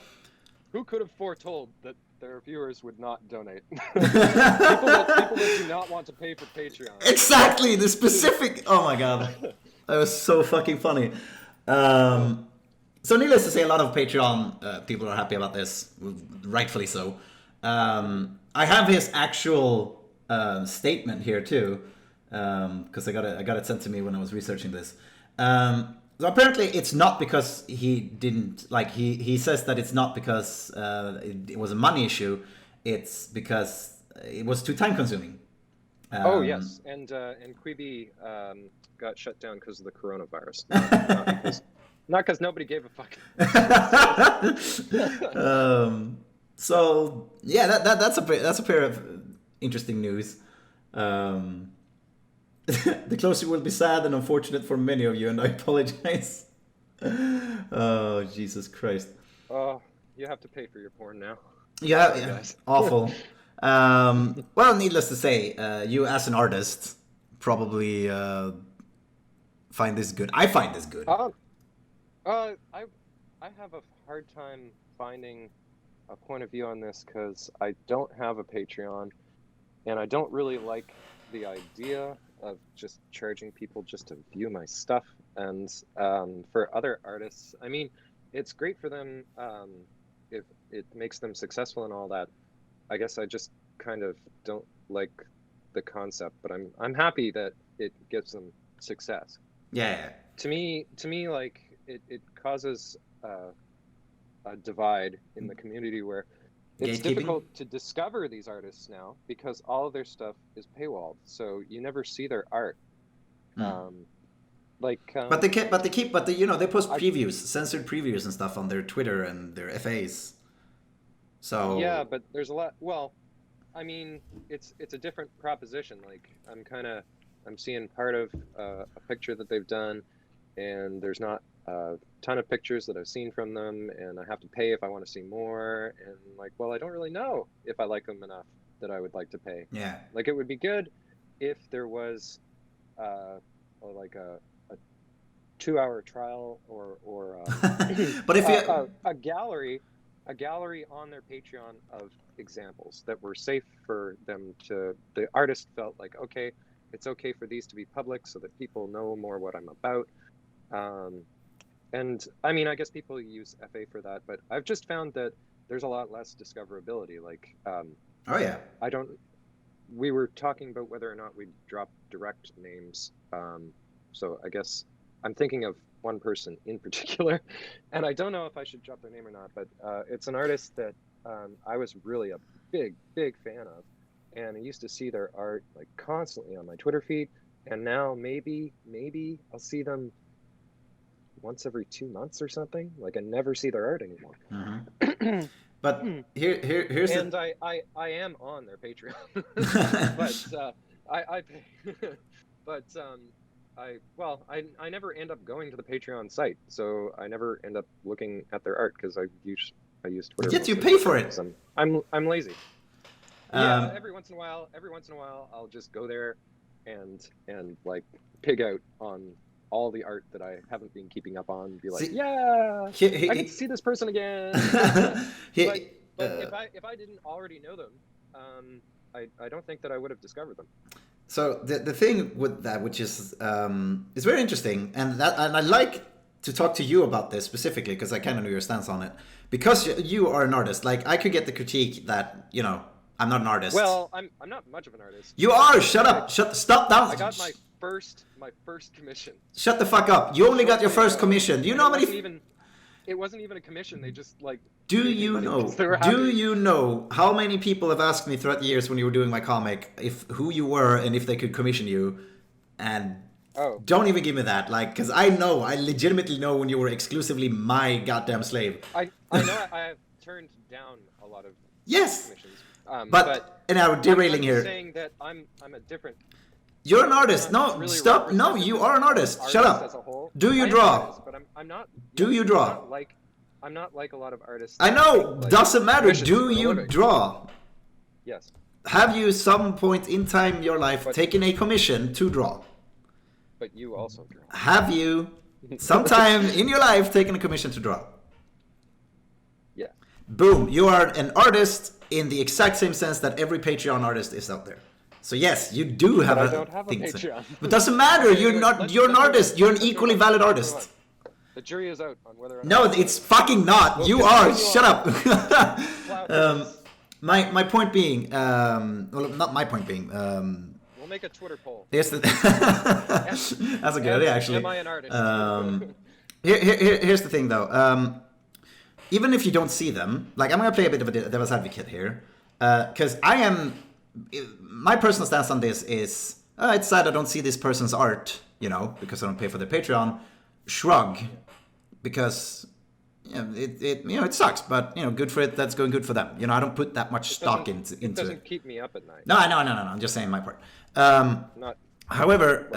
Who could have foretold that their viewers would not donate? people that do not want to pay for Patreon. Exactly the specific. Oh my god, that was so fucking funny. So needless to say, a lot of Patreon people are happy about this, rightfully so. I have his actual. Statement here too, because I got it sent to me when I was researching this. So apparently it's not because he didn't like he says that it's not because it was a money issue. It's because it was too time consuming. Oh yes, and Quibi got shut down because of the coronavirus, not because nobody gave a fuck. So yeah, that's a pair of interesting news. The closure will be sad and unfortunate for many of you, and I apologize. Oh, Jesus Christ. You have to pay for your porn now. Yeah. Awful. Well, needless to say, you as an artist probably find this good. I find this good. I have a hard time finding a point of view on this because I don't have a Patreon. And I don't really like the idea of just charging people just to view my stuff. And for other artists, I mean, it's great for them if it makes them successful and all that. I guess I just kind of don't like the concept, but I'm happy that it gives them success. Yeah. To me, like it causes a divide in the community where. It's difficult to discover these artists now because all of their stuff is paywalled, so you never see their art. But they post previews, censored previews and stuff on their Twitter and their FAs. So yeah, but there's a lot. Well, I mean, it's a different proposition. Like I'm seeing part of a picture that they've done, and there's not a ton of pictures that I've seen from them, and I have to pay if I want to see more, and like, well, I don't really know if I like them enough that I would like to pay. Yeah. Like, it would be good if there was like a 2-hour trial or but if a gallery on their Patreon of examples that were safe for them to, the artist felt like, okay, it's okay for these to be public so that people know more what I'm about. And I mean, I guess people use FA for that, but I've just found that there's a lot less discoverability. Like, oh yeah, we were talking about whether or not we'd drop direct names. So I guess I'm thinking of one person in particular, and I don't know if I should drop their name or not, but it's an artist that I was really a big fan of, and I used to see their art like constantly on my Twitter feed, and now maybe I'll see them once every 2 months or something. Like I never see their art anymore. Mm-hmm. But here's and the... I am on their Patreon, but I pay. But I never end up going to the Patreon site, so I never end up looking at their art because I use Twitter. Yet you pay for it. I'm lazy. Yeah, every once in a while, I'll just go there and like pig out on all the art that I haven't been keeping up on. Be like, I can see this person again. But if I didn't already know them, I don't think that I would have discovered them. So the thing with that, which is very interesting, and I like to talk to you about this specifically because I kind of know your stance on it. Because you are an artist, like I could get the critique that I'm not an artist. Well, I'm not much of an artist. You are. Shut up. Stop down. I got my first commission. Shut the fuck up. You only got your first commission. Do you know how many? It wasn't even a commission. They just like. Do you know how many people have asked me throughout the years when you were doing my comic who you were and if they could commission you, and don't even give me that, like, because I legitimately know when you were exclusively my goddamn slave. I know I have turned down a lot of commissions. But and now derailing here. Saying that I'm a different. You're an artist. No, really stop. No, you are an artist. Shut up. Do you draw? Artist, but I'm not. Do you draw? I'm not like a lot of artists. I know. Doesn't matter. Do you draw? Yes. Have you some point in time in your life taken a commission to draw? But you also draw. Have you sometime in your life taken a commission to draw? Yeah. Boom. You are an artist in the exact same sense that every Patreon artist is out there. So yes, you do have I don't have a Patreon. But it doesn't matter. You're an artist. You're an equally valid artist. The jury is out on whether or not. No, it's fucking not. You are. Shut up. My point being, well, not my point being. We'll make a Twitter poll. Here's the. That's a good idea, actually. Am I an artist? Here's the thing, though. Even if you don't see them, like I'm gonna play a bit of a devil's advocate here, because I am. My personal stance on this is, it's sad I don't see this person's art, because I don't pay for their Patreon. Shrug, because it sucks, but good for it. That's going good for them. I don't put that much stock into it. It doesn't keep me up at night. No. I'm just saying my part. However,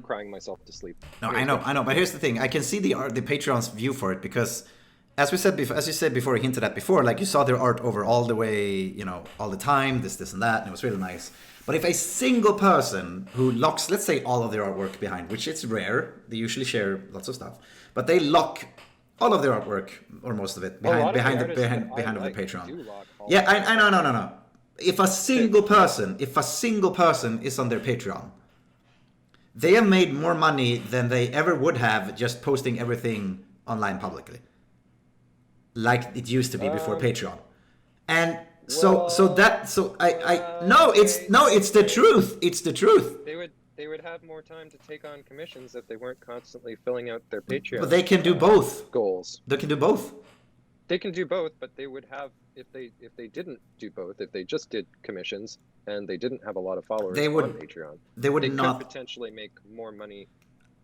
crying myself to sleep. No, I know. But here's the thing: I can see the Patreon's view for it because, as you said before, hinted at before, like you saw their art over all the way, all the time, this and that, and it was really nice. But if a single person who locks, let's say, all of their artwork behind, which it's rare, they usually share lots of stuff, but they lock all of their artwork or most of it behind the Patreon. Yeah, I know, no. If a single person is on their Patreon, they have made more money than they ever would have just posting everything online publicly, like it used to be before Patreon. And it's the truth. It's the truth. They would have more time to take on commissions if they weren't constantly filling out their Patreon. But they can do both. Goals. They can do both. They can do both, but they would have if they didn't do both. If they just did commissions and they didn't have a lot of followers on Patreon, they could potentially make more money.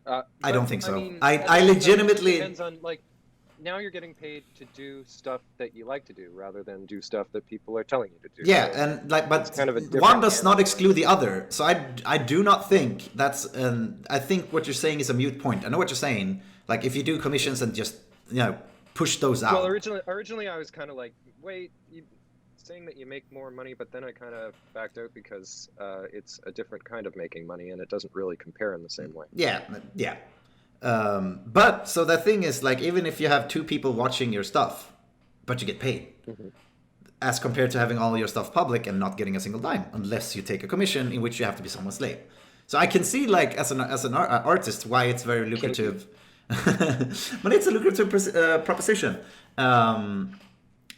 I don't think so. I legitimately depends on now you're getting paid to do stuff that you like to do rather than do stuff that people are telling you to do. Yeah, so and but kind of one does not exclude the other. So I do not think that's I think what you're saying is a moot point. I know what you're saying. Like if you do commissions and just push those out. Well, originally I was kind of like, wait, you saying that you make more money, but then I kind of backed out because it's a different kind of making money and it doesn't really compare in the same way. Yeah. But so the thing is, like, even if you have 2 people watching your stuff, but you get paid, as compared to having all your stuff public and not getting a single dime, unless you take a commission in which you have to be someone's slave. So I can see, like, as an artist, why it's very lucrative. But it's a lucrative proposition.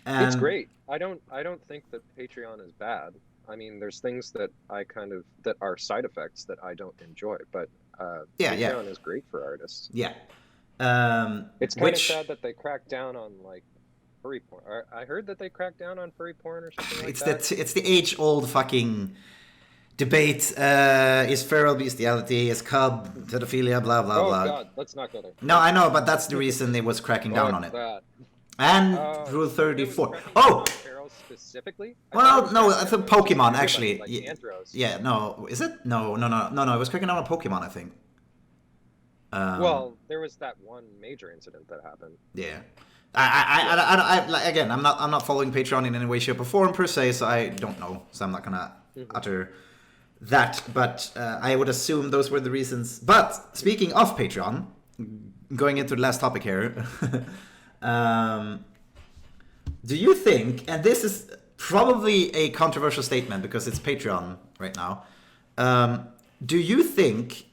It's great. I don't think that Patreon is bad. I mean, there's things that that are side effects that I don't enjoy, but Yeah, yeah, Patreon is great for artists. yeah. It's kind of Which sad that they crack down on like furry porn. I heard that they cracked down on furry porn or something like it's that. it's the age old fucking debate. Is feral bestiality, is cub pedophilia, blah blah Oh blah. God, let's not go there. No, I know, but that's the reason they was cracking down Fuck on it. that. And Oh, Rule so it was 34. cracking down on Oh, ferals specifically? I thought it well, was no, cracking I down think on just Pokemon everybody, actually. like andros. Yeah, no, is it? No, no, no, no, no. It was cracking down on Pokemon, I think. Well, there was that one major incident that happened. Yeah. Like, again, I'm not following Patreon in any way, shape, or form per se, so I don't know. So I'm not gonna utter that. But I would assume those were the reasons. But speaking of Patreon, going into the last topic here, do you think? And this is probably a controversial statement because it's Patreon right now. Do you think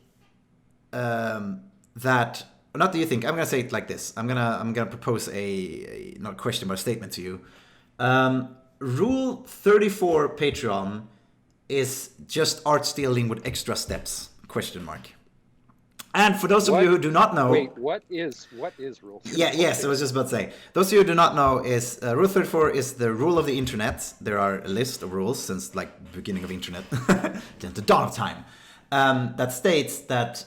that? Not do you think? I'm gonna say it like this. I'm gonna propose a not question but a statement to you. Rule 34 Patreon is just art stealing with extra steps? Question mark. And for those of you who do not know, wait, what is Rule 34? Yeah, yes, I was just about to say. Those of you who do not know, is Rule 34 is the rule of the internet. There are a list of rules since like the beginning of the internet, the dawn of time. That states that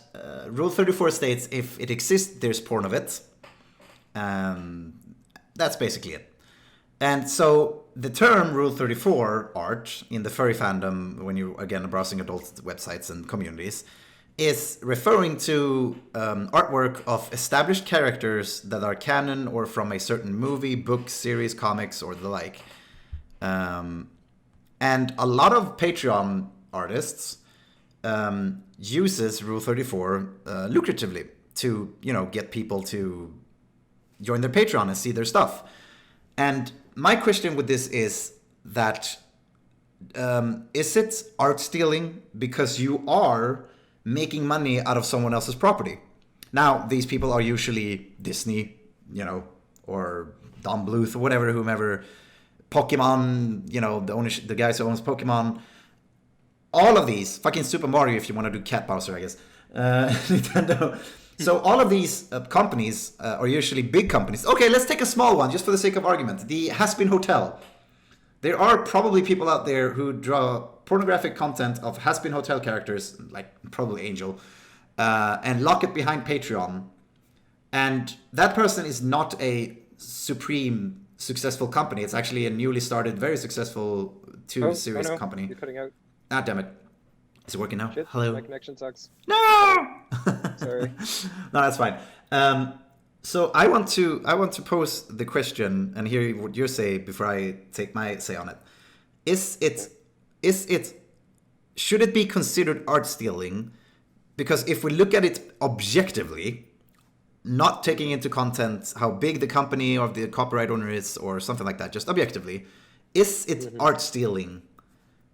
Rule 34 states if it exists, there's porn of it. That's basically it. And so the term Rule 34 art in the furry fandom, when you again are browsing adult websites and communities, is referring to artwork of established characters that are canon or from a certain movie, book, series, comics, or the like. And a lot of Patreon artists uses Rule 34 lucratively to, get people to join their Patreon and see their stuff. And my question with this is that is it art stealing because you are making money out of someone else's property? Now, these people are usually Disney, or Don Bluth or whatever, whomever, Pokemon, the guys who owns Pokemon. All of these, fucking Super Mario, if you want to do Cat Bowser, I guess. Nintendo. So all of these companies are usually big companies. Okay, let's take a small one, just for the sake of argument. The Has-Been Hotel. There are probably people out there who draw pornographic content of Has-Been Hotel characters, like probably Angel, and lock it behind Patreon. And that person is not a supreme successful company. It's actually a newly started, very successful series company. You're cutting out. Ah, damn it. Is it working now? Shit, Hello? my connection sucks. No! Sorry. No, that's fine. So I want to pose the question and hear what you say before I take my say on it. Should it be considered art stealing? Because if we look at it objectively, not taking into content how big the company or the copyright owner is or something like that, just objectively, is it art stealing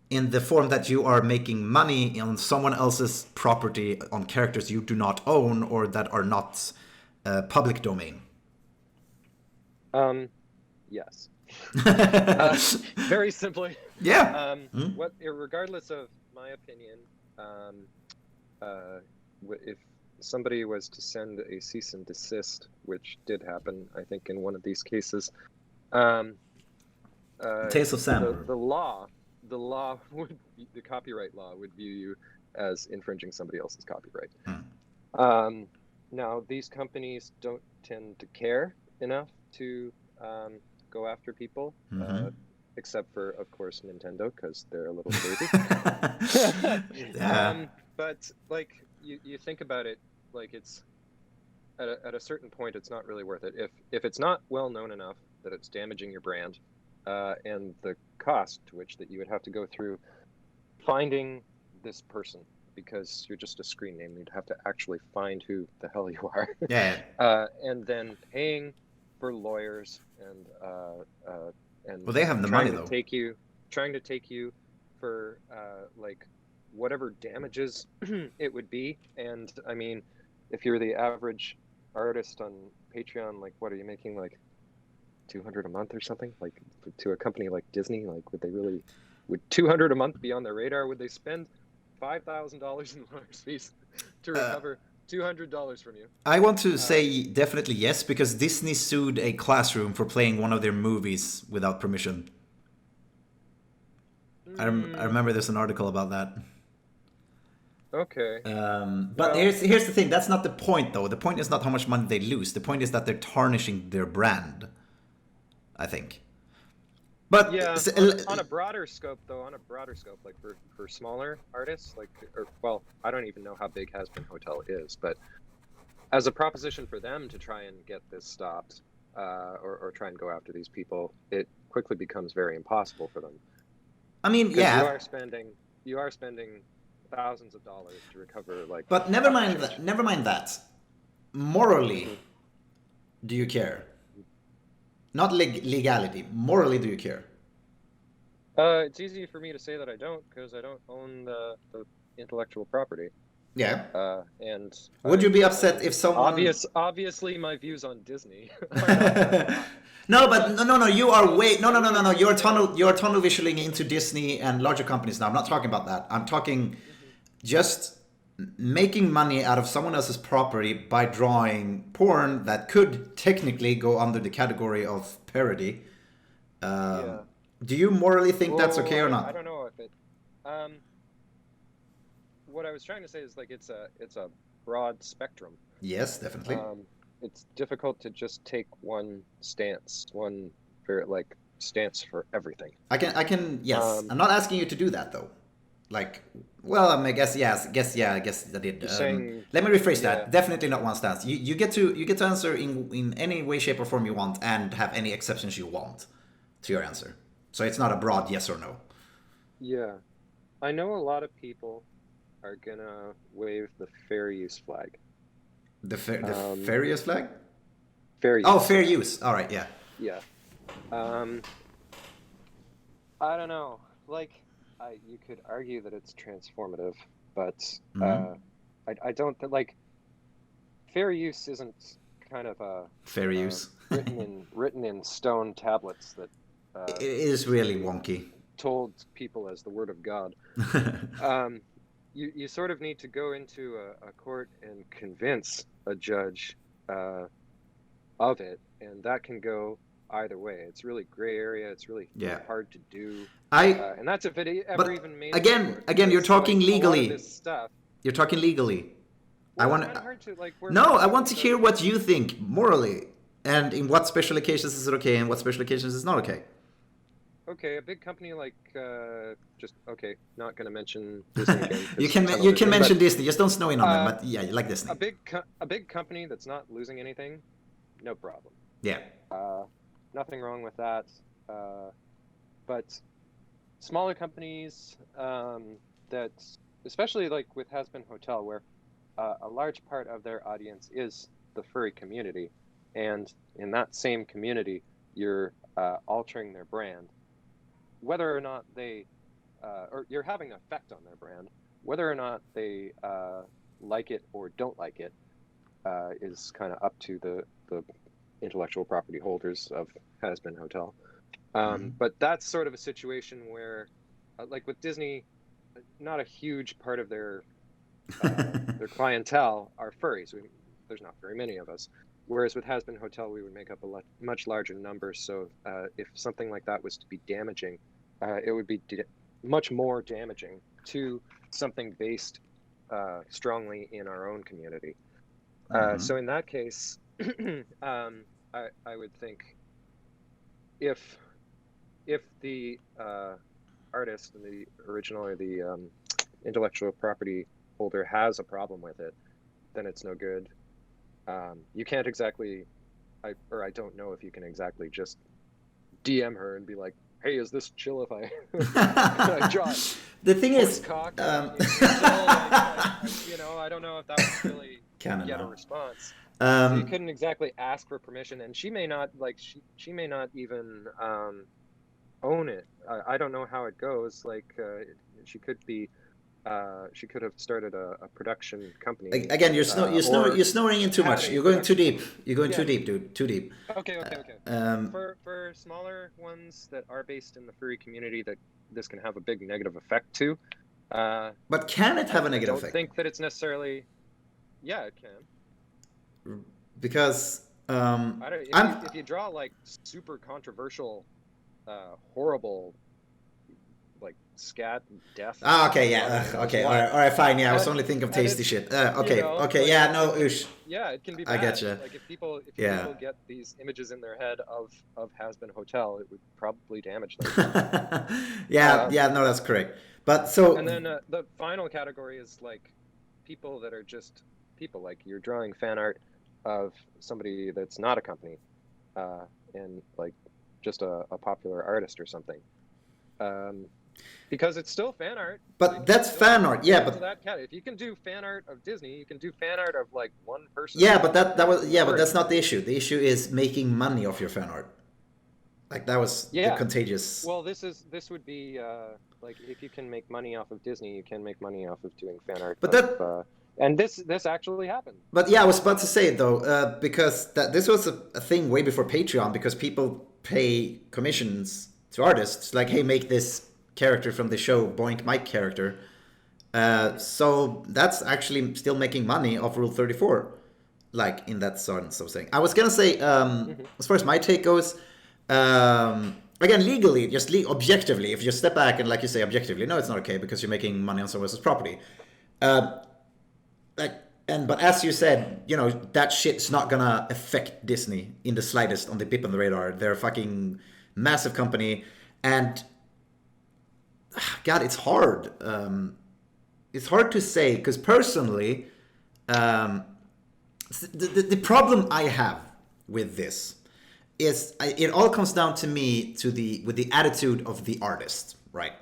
in the form that you are making money on someone else's property on characters you do not own or that are not public domain? Yes. Very simply. Yeah. Regardless of my opinion, if somebody was to send a cease and desist, which did happen, I think, in one of these cases, Tales of Sam. The law would be, the copyright law would view you as infringing somebody else's copyright. Now, these companies don't tend to care enough to go after people, except for, of course, Nintendo, because they're a little crazy. Yeah. But like you think about it, like it's at a certain point, it's not really worth it. If it's not well known enough that it's damaging your brand, and the cost to which that you would have to go through finding this person, because you're just a screen name, you'd have to actually find who the hell you are. Yeah. And then paying for lawyers and well, they have the money though. Trying to take you for like whatever damages it would be. And I mean, if you're the average artist on Patreon, like what are you making, like $200 a month or something? Like to a company like Disney, like would they really would 200 a month be on their radar? Would they spend $5,000 in lawyers' fees to recover $200 from you? I want to say definitely yes, because Disney sued a classroom for playing one of their movies without permission. I remember there's an article about that. Okay. But well, here's the thing. That's not the point, though. The point is not how much money they lose. The point is that they're tarnishing their brand, I think. But yeah, on a broader scope, though, like for smaller artists, like, well, I don't even know how big Has Been Hotel is, but as a proposition for them to try and get this stopped, or try and go after these people, it quickly becomes very impossible for them. I mean, yeah, you are spending thousands of dollars to recover, like. But never mind that. Morally, do you care? Not legality. Morally, do you care? It's easy for me to say that I don't, because I don't own the intellectual property. Yeah. And would you be upset if someone? Obviously, my views on Disney. No, but no. You are no. You're tunnel visioning into Disney and larger companies now. I'm not talking about that. I'm talking just making money out of someone else's property by drawing porn that could technically go under the category of parody. Do you morally think that's okay or not? I don't know if it. What I was trying to say is, like, it's a broad spectrum. Yes, definitely. It's difficult to just take one stance for everything. I can. Yes, I'm not asking you to do that though. Like, well, I guess yes. I guess I did. Let me rephrase that. Definitely not one stance. You get to answer in any way, shape, or form you want, and have any exceptions you want to your answer. So it's not a broad yes or no. Yeah, I know a lot of people are gonna wave the fair use flag. The fair use flag? Fair use. Oh, fair use. All right, yeah. Yeah. I don't know. Like, you could argue that it's transformative, but I don't like. Fair use isn't kind of a fair use written in stone tablets that. It is really wonky. Told people as the word of God. You sort of need to go into a court and convince a judge of it, and that can go either way. It's really gray area. It's really hard to do. And that's if it ever even made. Again, you're talking legally. This stuff. You're talking legally. Well, I want to hear what you think morally, and in what special occasions is it okay, and what special occasions is not okay. Okay, a big company like not going to mention Disney again. you can mention Disney, just don't snow in on them. But yeah, you like Disney. A big company that's not losing anything, no problem. Yeah. Nothing wrong with that. But smaller companies that, especially like with Has Been Hotel, where a large part of their audience is the furry community, and in that same community, you're altering their brand. Whether or not they, or you're having an effect on their brand, whether or not they like it or don't like it, is kind of up to the intellectual property holders of Has Been Hotel. But that's sort of a situation where, like with Disney, not a huge part of their clientele are furries. There's not very many of us. Whereas with Has Been Hotel, we would make up a much larger number. So if something like that was to be damaging, it would be much more damaging to something based strongly in our own community. So in that case, I would think if the artist and the original or the intellectual property holder has a problem with it, then it's no good. You can't exactly, I don't know if you can exactly just DM her and be like, hey, is this chill if I draw the thing is, cock? I don't know if that would really get a response. So you couldn't exactly ask for permission, and she may not she may not even own it. I don't know how it goes. Like she could be. She could have started a production company. Again, you're snoring in too much. You're going too deep. You're going too deep, dude. Too deep. Okay. For smaller ones that are based in the furry community that this can have a big negative effect to. But can it have a negative effect? I don't think that it's necessarily. Yeah, it can. Because if you draw like super controversial, horrible, like scat death. Okay, yeah, okay, all right, fine. Yeah, I was only thinking of tasty shit. Okay, you know, okay, like, yeah, no, oosh. Yeah, it can be bad. I getcha. Like if people get these images in their head of Has-Been Hotel, it would probably damage them. yeah, no, that's correct. But so. And then the final category is like people that are just people. Like you're drawing fan art of somebody that's not a company, and like just a popular artist or something. Because it's still fan art. But that's fan art, yeah. But if you can do fan art of Disney, you can do fan art of like one person. Yeah, but but that's not the issue. The issue is making money off your fan art. Like that was the contagious. Well, this would be like if you can make money off of Disney, you can make money off of doing fan art. But and this actually happened. But yeah, I was about to say it though, because this was a thing way before Patreon, because people pay commissions to artists, like, hey, make this character from the show, Boink Mike character. So that's actually still making money off Rule 34, like in that sense of saying. I was gonna say, as far as my take goes, again, legally, just objectively, if you step back and, like you say, objectively, no, it's not okay because you're making money on someone else's property. But as you said, you know, that shit's not gonna affect Disney in the slightest on the blip on the radar. They're a fucking massive company, and God, it's hard. It's hard to say because personally, the problem I have with this is it all comes down to me with the attitude of the artist, right?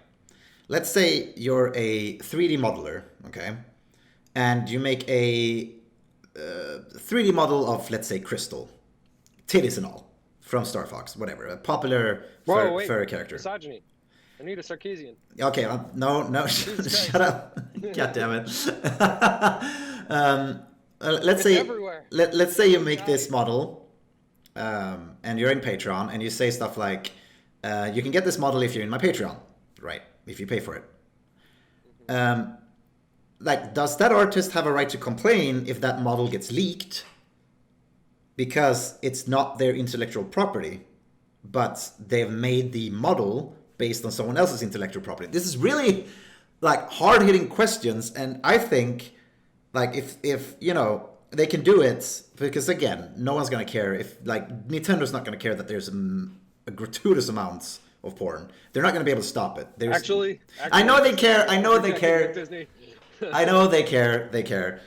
Let's say you're a 3D modeler, okay, and you make a 3D model of, let's say, Crystal, titties and all, from Star Fox, whatever, a popular furry character. Misogyny. Anita Sarkeesian. Okay, no, shut up. God damn it. Let's say you make this model, and you're in Patreon, and you say stuff like, you can get this model if you're in my Patreon, right? If you pay for it. Like, does that artist have a right to complain if that model gets leaked? Because it's not their intellectual property, but they've made the model based on someone else's intellectual property. This is really like hard-hitting questions, and I think like if you know, they can do it because, again, no one's gonna care if, like, Nintendo's not gonna care that there's a gratuitous amounts of porn. They're not gonna be able to stop it. Actually, I know they care. I know they care. I know they care. They care.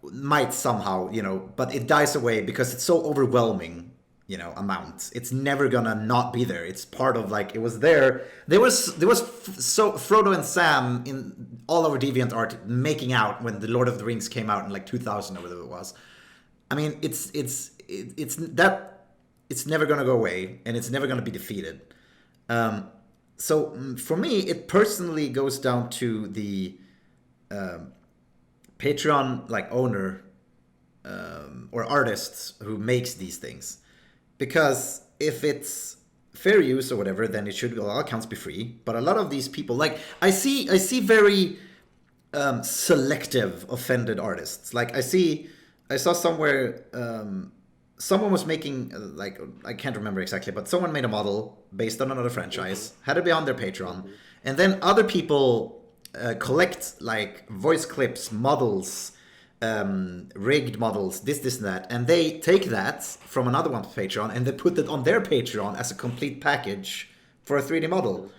Might somehow, you know, but it dies away because it's so overwhelming. You know, amount. It's never gonna not be there. It's part of, like, it was there. There was so Frodo and Sam in all over DeviantArt making out when the Lord of the Rings came out in like 2000 or whatever it was. I mean, it's never gonna go away, and it's never gonna be defeated. So for me, it personally goes down to the Patreon, like, owner or artists who makes these things. Because if it's fair use or whatever, then it should, all accounts, be free. But a lot of these people, like, I see very selective offended artists. Like, I saw somewhere someone was making, like, I can't remember exactly, but someone made a model based on another franchise, had it be on their Patreon, and then other people collect, like, voice clips, models, rigged models, this and that, and they take that from another one's Patreon and they put it on their Patreon as a complete package for a 3D model.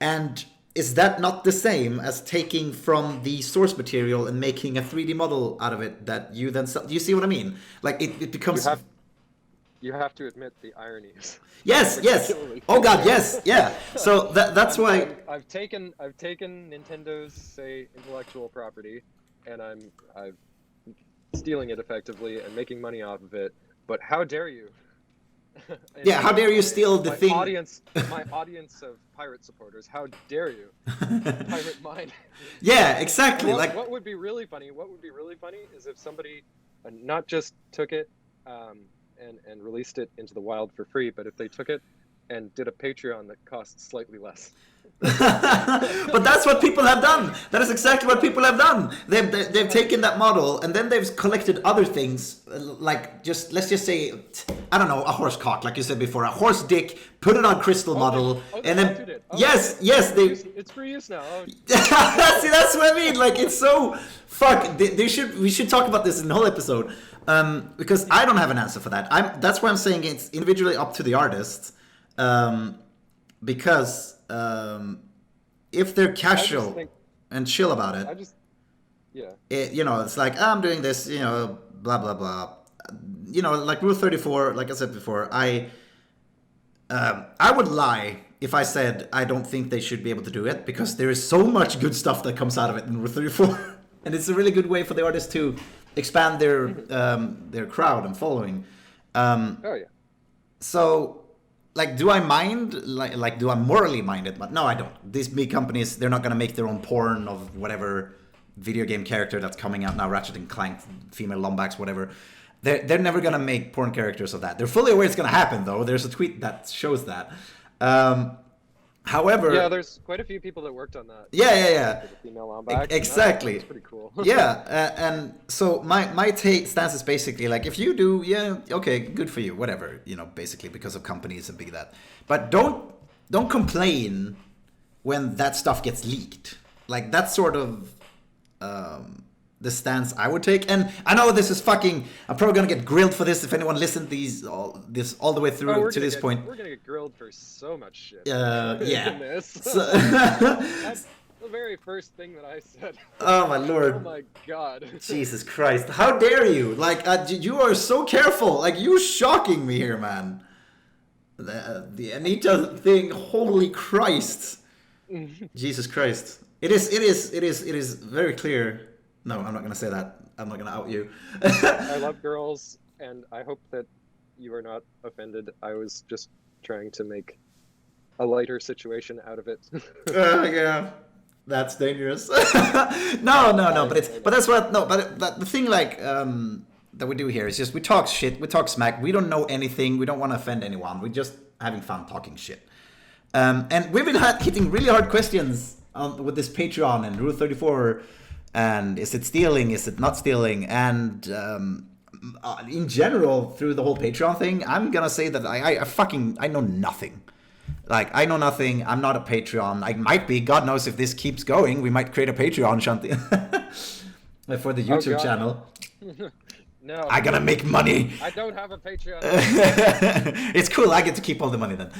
And is that not the same as taking from the source material and making a 3D model out of it that you then sell? Do you see what I mean? Like, it becomes... You have to admit the ironies. Yes. Oh God, yes, yeah. So that's why I've taken Nintendo's, say, intellectual property, and I've stealing it effectively and making money off of it. But how dare you? Yeah, how dare you steal the thing? My audience of pirate supporters, how dare you pirate mine? Yeah, exactly. What would be really funny? What would be really funny is if somebody not just took it and released it into the wild for free, but if they took it and did a Patreon that costs slightly less. But that's what people have done. That is exactly what people have done. They've taken that model and then they've collected other things, like let's just say, I don't know, a horse cock, like you said before, a horse dick, put it on crystal model, and then yes, it's for use now. See, that's what I mean. Like, it's so fuck. We should talk about this in the whole episode, because I don't have an answer for that. That's why I'm saying it's individually up to the artist, because if they're casual and chill about it, it's like, I'm doing this, blah blah blah. Like Rule 34, like I said before, I would lie if I said I don't think they should be able to do it, because there is so much good stuff that comes out of it in Rule 34, and it's a really good way for the artists to expand their crowd and following. So, like, do I mind? Like, do I morally mind it? But no, I don't. These big companies, they're not gonna make their own porn of whatever video game character that's coming out now, Ratchet and Clank, female Lombax, whatever. They're never gonna make porn characters of that. They're fully aware it's gonna happen, though. There's a tweet that shows that. However, there's quite a few people that worked on that. Yeah. The female Lombax. Exactly. That's pretty cool. And so my stance is basically like, if you do, okay, good for you, whatever, basically, because of companies and big that. But don't complain when that stuff gets leaked. Like, that's sort of the stance I would take. And I know this is fucking, I'm probably gonna get grilled for this if anyone listened to this all the way through to this point. We're gonna get grilled for so much shit. Yeah. So, that's the very first thing that I said. Oh my lord. Oh my god. Jesus Christ. How dare you? Like, you are so careful. Like, you're shocking me here, man. The Anita thing, holy Christ. Jesus Christ. It is very clear. No, I'm not going to say that. I'm not going to out you. I love girls, and I hope that you are not offended. I was just trying to make a lighter situation out of it. Yeah, that's dangerous. No, but that's what. No, but the thing, like, that we do here is just we talk shit, we talk smack. We don't know anything. We don't want to offend anyone. We're just having fun talking shit. And we've been hitting really hard questions with this Patreon and Rule 34. And is it stealing? Is it not stealing? And in general, through the whole Patreon thing, I'm gonna say that I know nothing. Like, I know nothing. I'm not a Patreon. I might be. God knows if this keeps going, we might create a Patreon, Shanti, for the YouTube channel. No, I gotta make money. I don't have a Patreon. It's cool. I get to keep all the money then.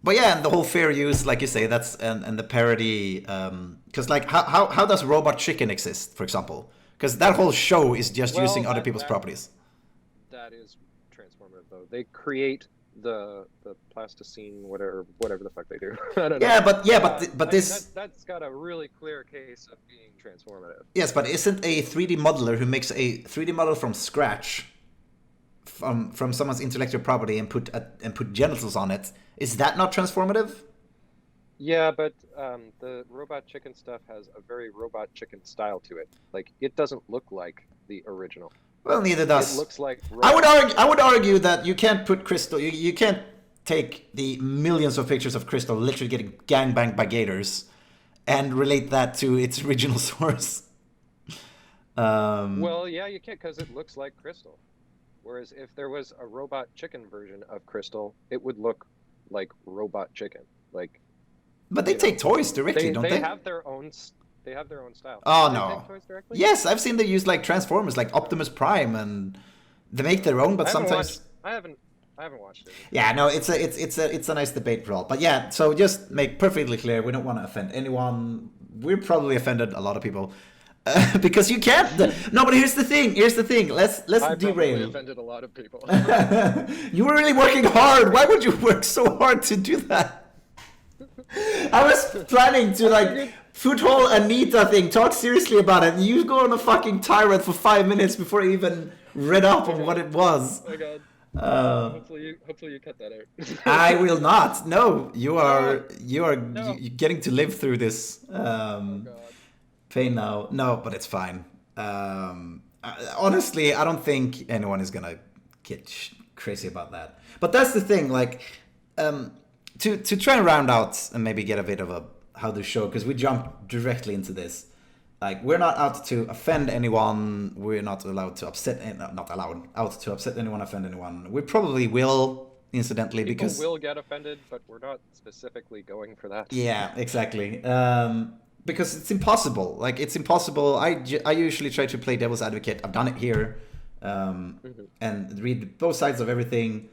But yeah, and the whole fair use, like you say, that's and the parody, because like how does Robot Chicken exist, for example? Because that whole show is just using other people's properties. That is transformative, though. They create the plasticine, whatever the fuck they do. I don't know. But that's got a really clear case of being transformative. Yes, but isn't a 3D modeler who makes a 3D model from scratch, from someone's intellectual property and put genitals on it? Is that not transformative? Yeah, but the Robot Chicken stuff has a very Robot Chicken style to it. Like, it doesn't look like the original. Well, neither does. It looks like. I would argue that you can't put Crystal. You can't take the millions of pictures of Crystal literally getting gangbanged by gators, and relate that to its original source. Well, yeah, you can't, because it looks like Crystal. Whereas if there was a Robot Chicken version of Crystal, it would look like Robot Chicken. Like, but they take toys directly, don't they? They have their own style. Oh no! Take toys directly? Yes, I've seen they use like Transformers, like Optimus Prime, and they make their own. But sometimes I haven't watched it. Yeah, no, it's a nice debate for all. But yeah, so just make perfectly clear, we don't want to offend anyone. We're probably offended a lot of people. Because you can't. No, but here's the thing. Let's I derail. Offended a lot of people. You were really working hard. Why would you work so hard to do that? I was planning to like foothold Anita thing, talk seriously about it. And you go on a fucking tirade for 5 minutes before I even read up on what it was. Oh my god. Hopefully you cut that out. I will not. No, you're getting to live through this. Pain now. No, but it's fine. Honestly, I don't think anyone is gonna get crazy about that. But that's the thing. Like, to try and round out and maybe get a bit of a how the show, because we jumped directly into this. Like, we're not out to offend anyone. We're not allowed to not allowed out to upset anyone, offend anyone. We probably will, incidentally, People because will get offended, but we're not specifically going for that. yeah, exactly. Because it's impossible. Like, it's impossible. I usually try to play devil's advocate. I've done it here, and read both sides of everything.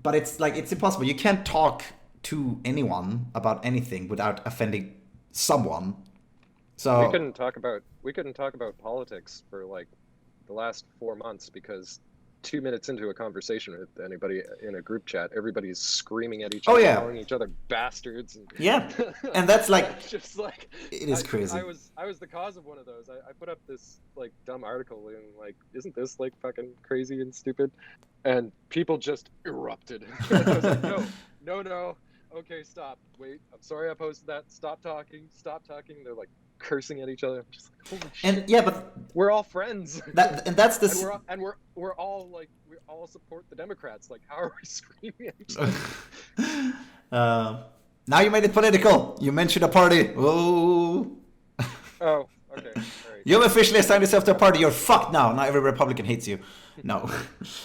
But it's like, it's impossible. You can't talk to anyone about anything without offending someone. So we couldn't talk about politics for like the last 4 months because 2 minutes into a conversation with anybody in a group chat, everybody's screaming at each other, calling each other bastards. And that's like, it's just like, it is crazy. I was the cause of one of those. I put up this like dumb article and like, isn't this like fucking crazy and stupid? And people just erupted. I was like, no. Okay, stop. Wait, I'm sorry I posted that. Stop talking. They're like cursing at each other. I'm just like, holy shit. And yeah, but we're all friends. That's the we're all like, we all support the Democrats. Like, how are we screaming at each other? Now you made it political. You mentioned a party. Oh. Oh, okay. All right. You've officially assigned yourself to a party. You're fucked now. Now every Republican hates you. No.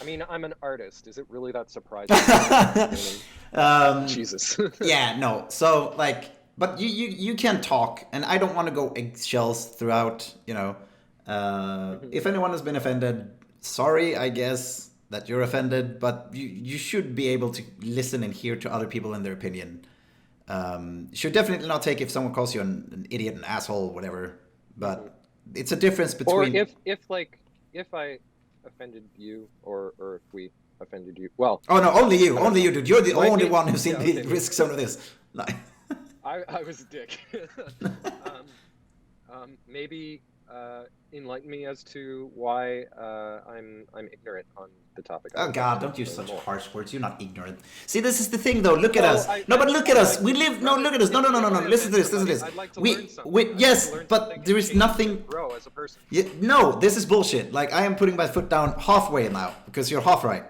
I mean, I'm an artist. Is it really that surprising? Jesus. Yeah, no. So like, but you can talk, and I don't want to go eggshells throughout. You know, if anyone has been offended, sorry, I guess that you're offended, but you should be able to listen and hear to other people and their opinion. Should definitely not take if someone calls you an idiot, an asshole, whatever. But it's a difference between. Or if I offended you, or if we offended you. Well. Oh no, only you, dude. You're the only one who's seen the risks of this. Like. I was a dick. Maybe enlighten me as to why I'm ignorant on the topic. Oh God, don't use such harsh words. You're not ignorant. See, this is the thing, though. Look at us. But look at us. We live. No, look at us. No. Listen to this. I'd like to learn something. Yes, but there is nothing. Grow as a person. Yeah, no, this is bullshit. Like, I am putting my foot down halfway now because you're half right.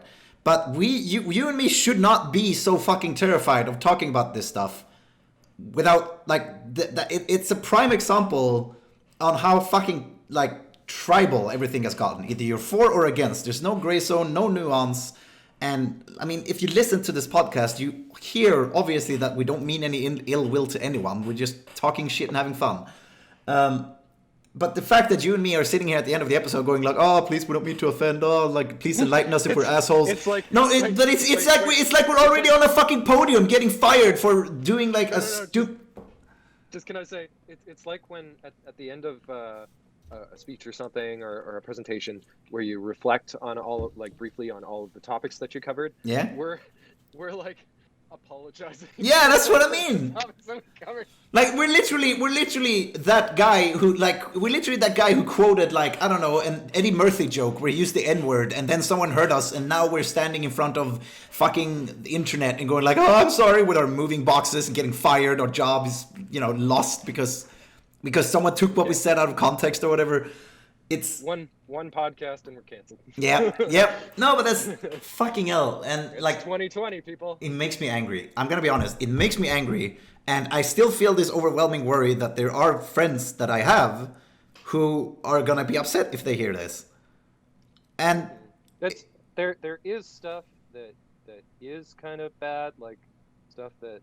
But you and me should not be so fucking terrified of talking about this stuff without like it's a prime example on how fucking like tribal everything has gotten. Either you're for or against. There's no gray zone, no nuance. And I mean, if you listen to this podcast, you hear obviously that we don't mean any ill will to anyone. We're just talking shit and having fun. But the fact that you and me are sitting here at the end of the episode going like, oh, please, we don't mean to offend. Oh, like, please enlighten us if we're assholes. It's like, no, it's like we're already on a fucking podium getting fired for doing like a stupid. Just can I say, it's like when at the end of a speech or something or a presentation where you reflect on briefly on all of the topics that you covered. Yeah. We're like apologizing. Yeah, that's what I mean. Like, we're literally that guy who quoted, like, I don't know, an Eddie Murphy joke where he used the N-word and then someone heard us and now we're standing in front of fucking the internet and going like, oh, I'm sorry, with our moving boxes and getting fired or jobs, lost because someone took what we said out of context or whatever. It's one podcast and we're canceled. Yeah, yep. No, but that's fucking hell. And it's like 2020, people. It makes me angry. I'm gonna be honest. It makes me angry, and I still feel this overwhelming worry that there are friends that I have who are gonna be upset if they hear this. And there is stuff that is kind of bad, like stuff that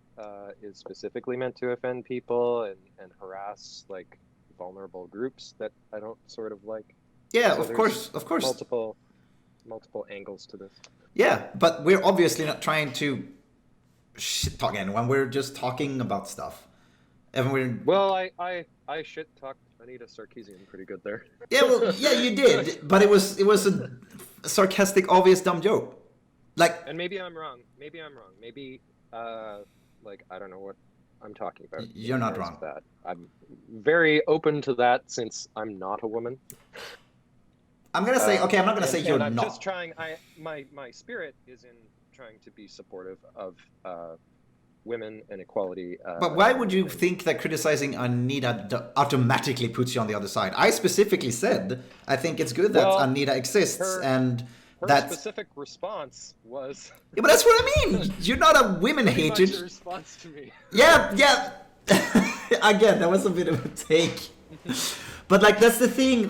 is specifically meant to offend people and harass like vulnerable groups that I don't sort of like. Yeah, so of course. Multiple angles to this. Yeah, but we're obviously not trying to shit talk anyone. We're just talking about stuff. And well, I shit talked Anita Sarkeesian pretty good there. Yeah, well, yeah, you did, but it was a sarcastic, obvious, dumb joke. Like, and maybe I'm wrong. Maybe like I don't know what I'm talking about. You're not wrong. That. I'm very open to that since I'm not a woman. I'm gonna say, okay, I'm not gonna say you're I'm not. Just trying. My spirit is in trying to be supportive of women and equality. But why would you think that criticizing Anita automatically puts you on the other side? I specifically said I think it's good that Anita exists, and specific response was. Yeah, but that's what I mean. You're not a women hater. Your response to me. Yeah. Again, that was a bit of a take. But like, that's the thing.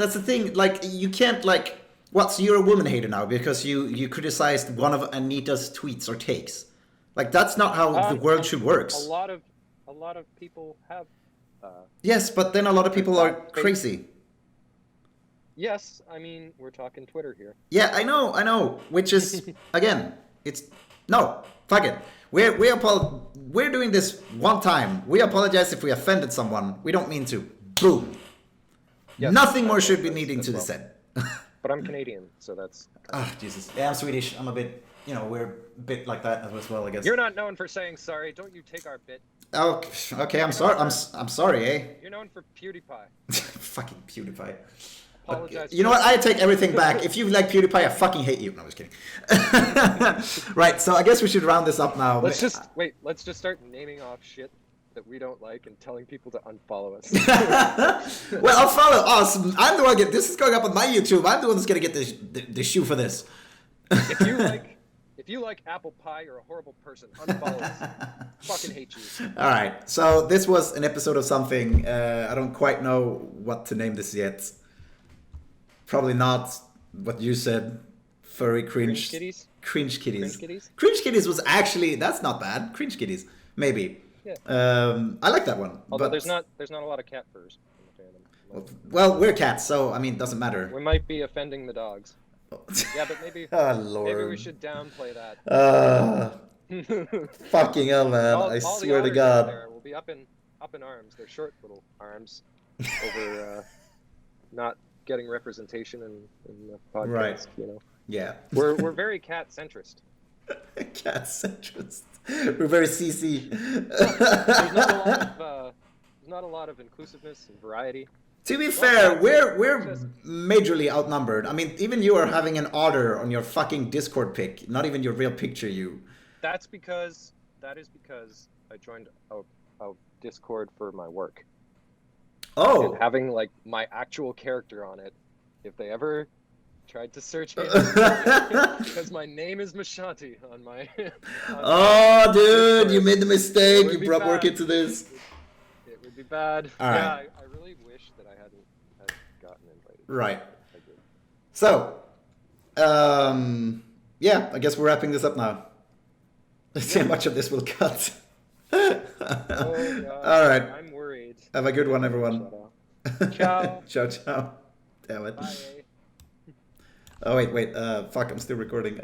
Like, you can't like. What? So you're a woman hater now because you criticized one of Anita's tweets or takes. Like, that's not how the world should work. A lot of people have. Yes, but then a lot of people are crazy. Yes, I mean, we're talking Twitter here. Yeah, I know. Which is, again, fuck it. We're doing this one time. We apologize if we offended someone. We don't mean to. Boom. Yes, nothing more should be needing to be said. But I'm Canadian, so that's. Jesus. Yeah, I'm Swedish. I'm a bit, we're a bit like that as well, I guess. You're not known for saying sorry. Don't you take our bit? Oh, okay. I'm sorry. I'm sorry, eh? You're known for PewDiePie. Fucking PewDiePie. Apologize. You know what? I take everything back. If you like PewDiePie, I fucking hate you. No, I was kidding. Right. So I guess we should round this up now. Let's just start naming off shit that we don't like and telling people to unfollow us. Well, I'll follow. Awesome. I'm the one this is going up on my YouTube. I'm the one that's gonna get the shoe for this. If you like apple pie, you're a horrible person. Unfollow us. Fucking hate you. All right. So this was an episode of something. I don't quite know what to name this yet. Probably not what you said. Furry cringe. Cringe kitties. Cringe kitties was actually, that's not bad. Cringe kitties, maybe. Yeah. I like that one. Although but there's not a lot of cat furs in the fandom. Well, we're cats, so I mean, it doesn't matter. We might be offending the dogs. Yeah, but maybe. Oh, Lord. Maybe we should downplay that. Fucking hell, man! I swear to God. Will be up in arms. They're short little arms over not getting representation in the podcast. Right. Yeah. We're very cat centrist. Cat centrist. We're very CC. There's not a lot of inclusiveness and variety. To be fair, we're majorly outnumbered. I mean, even you are having an otter on your fucking Discord pic, not even your real picture. That is because I joined a Discord for my work. Oh. And having like my actual character on it, if they ever tried to search me, because my name is Myshanti on my. Oh, dude, you made the mistake. You brought work into this. It would be bad. All right. Yeah, I really wish that I hadn't gotten invited. Right. So, yeah, I guess we're wrapping this up now. Let's see how much of this will cut. Oh, God. All right. I'm worried. Have a good one, everyone. Ciao. Ciao. Damn it. Bye. Oh, wait. Fuck, I'm still recording.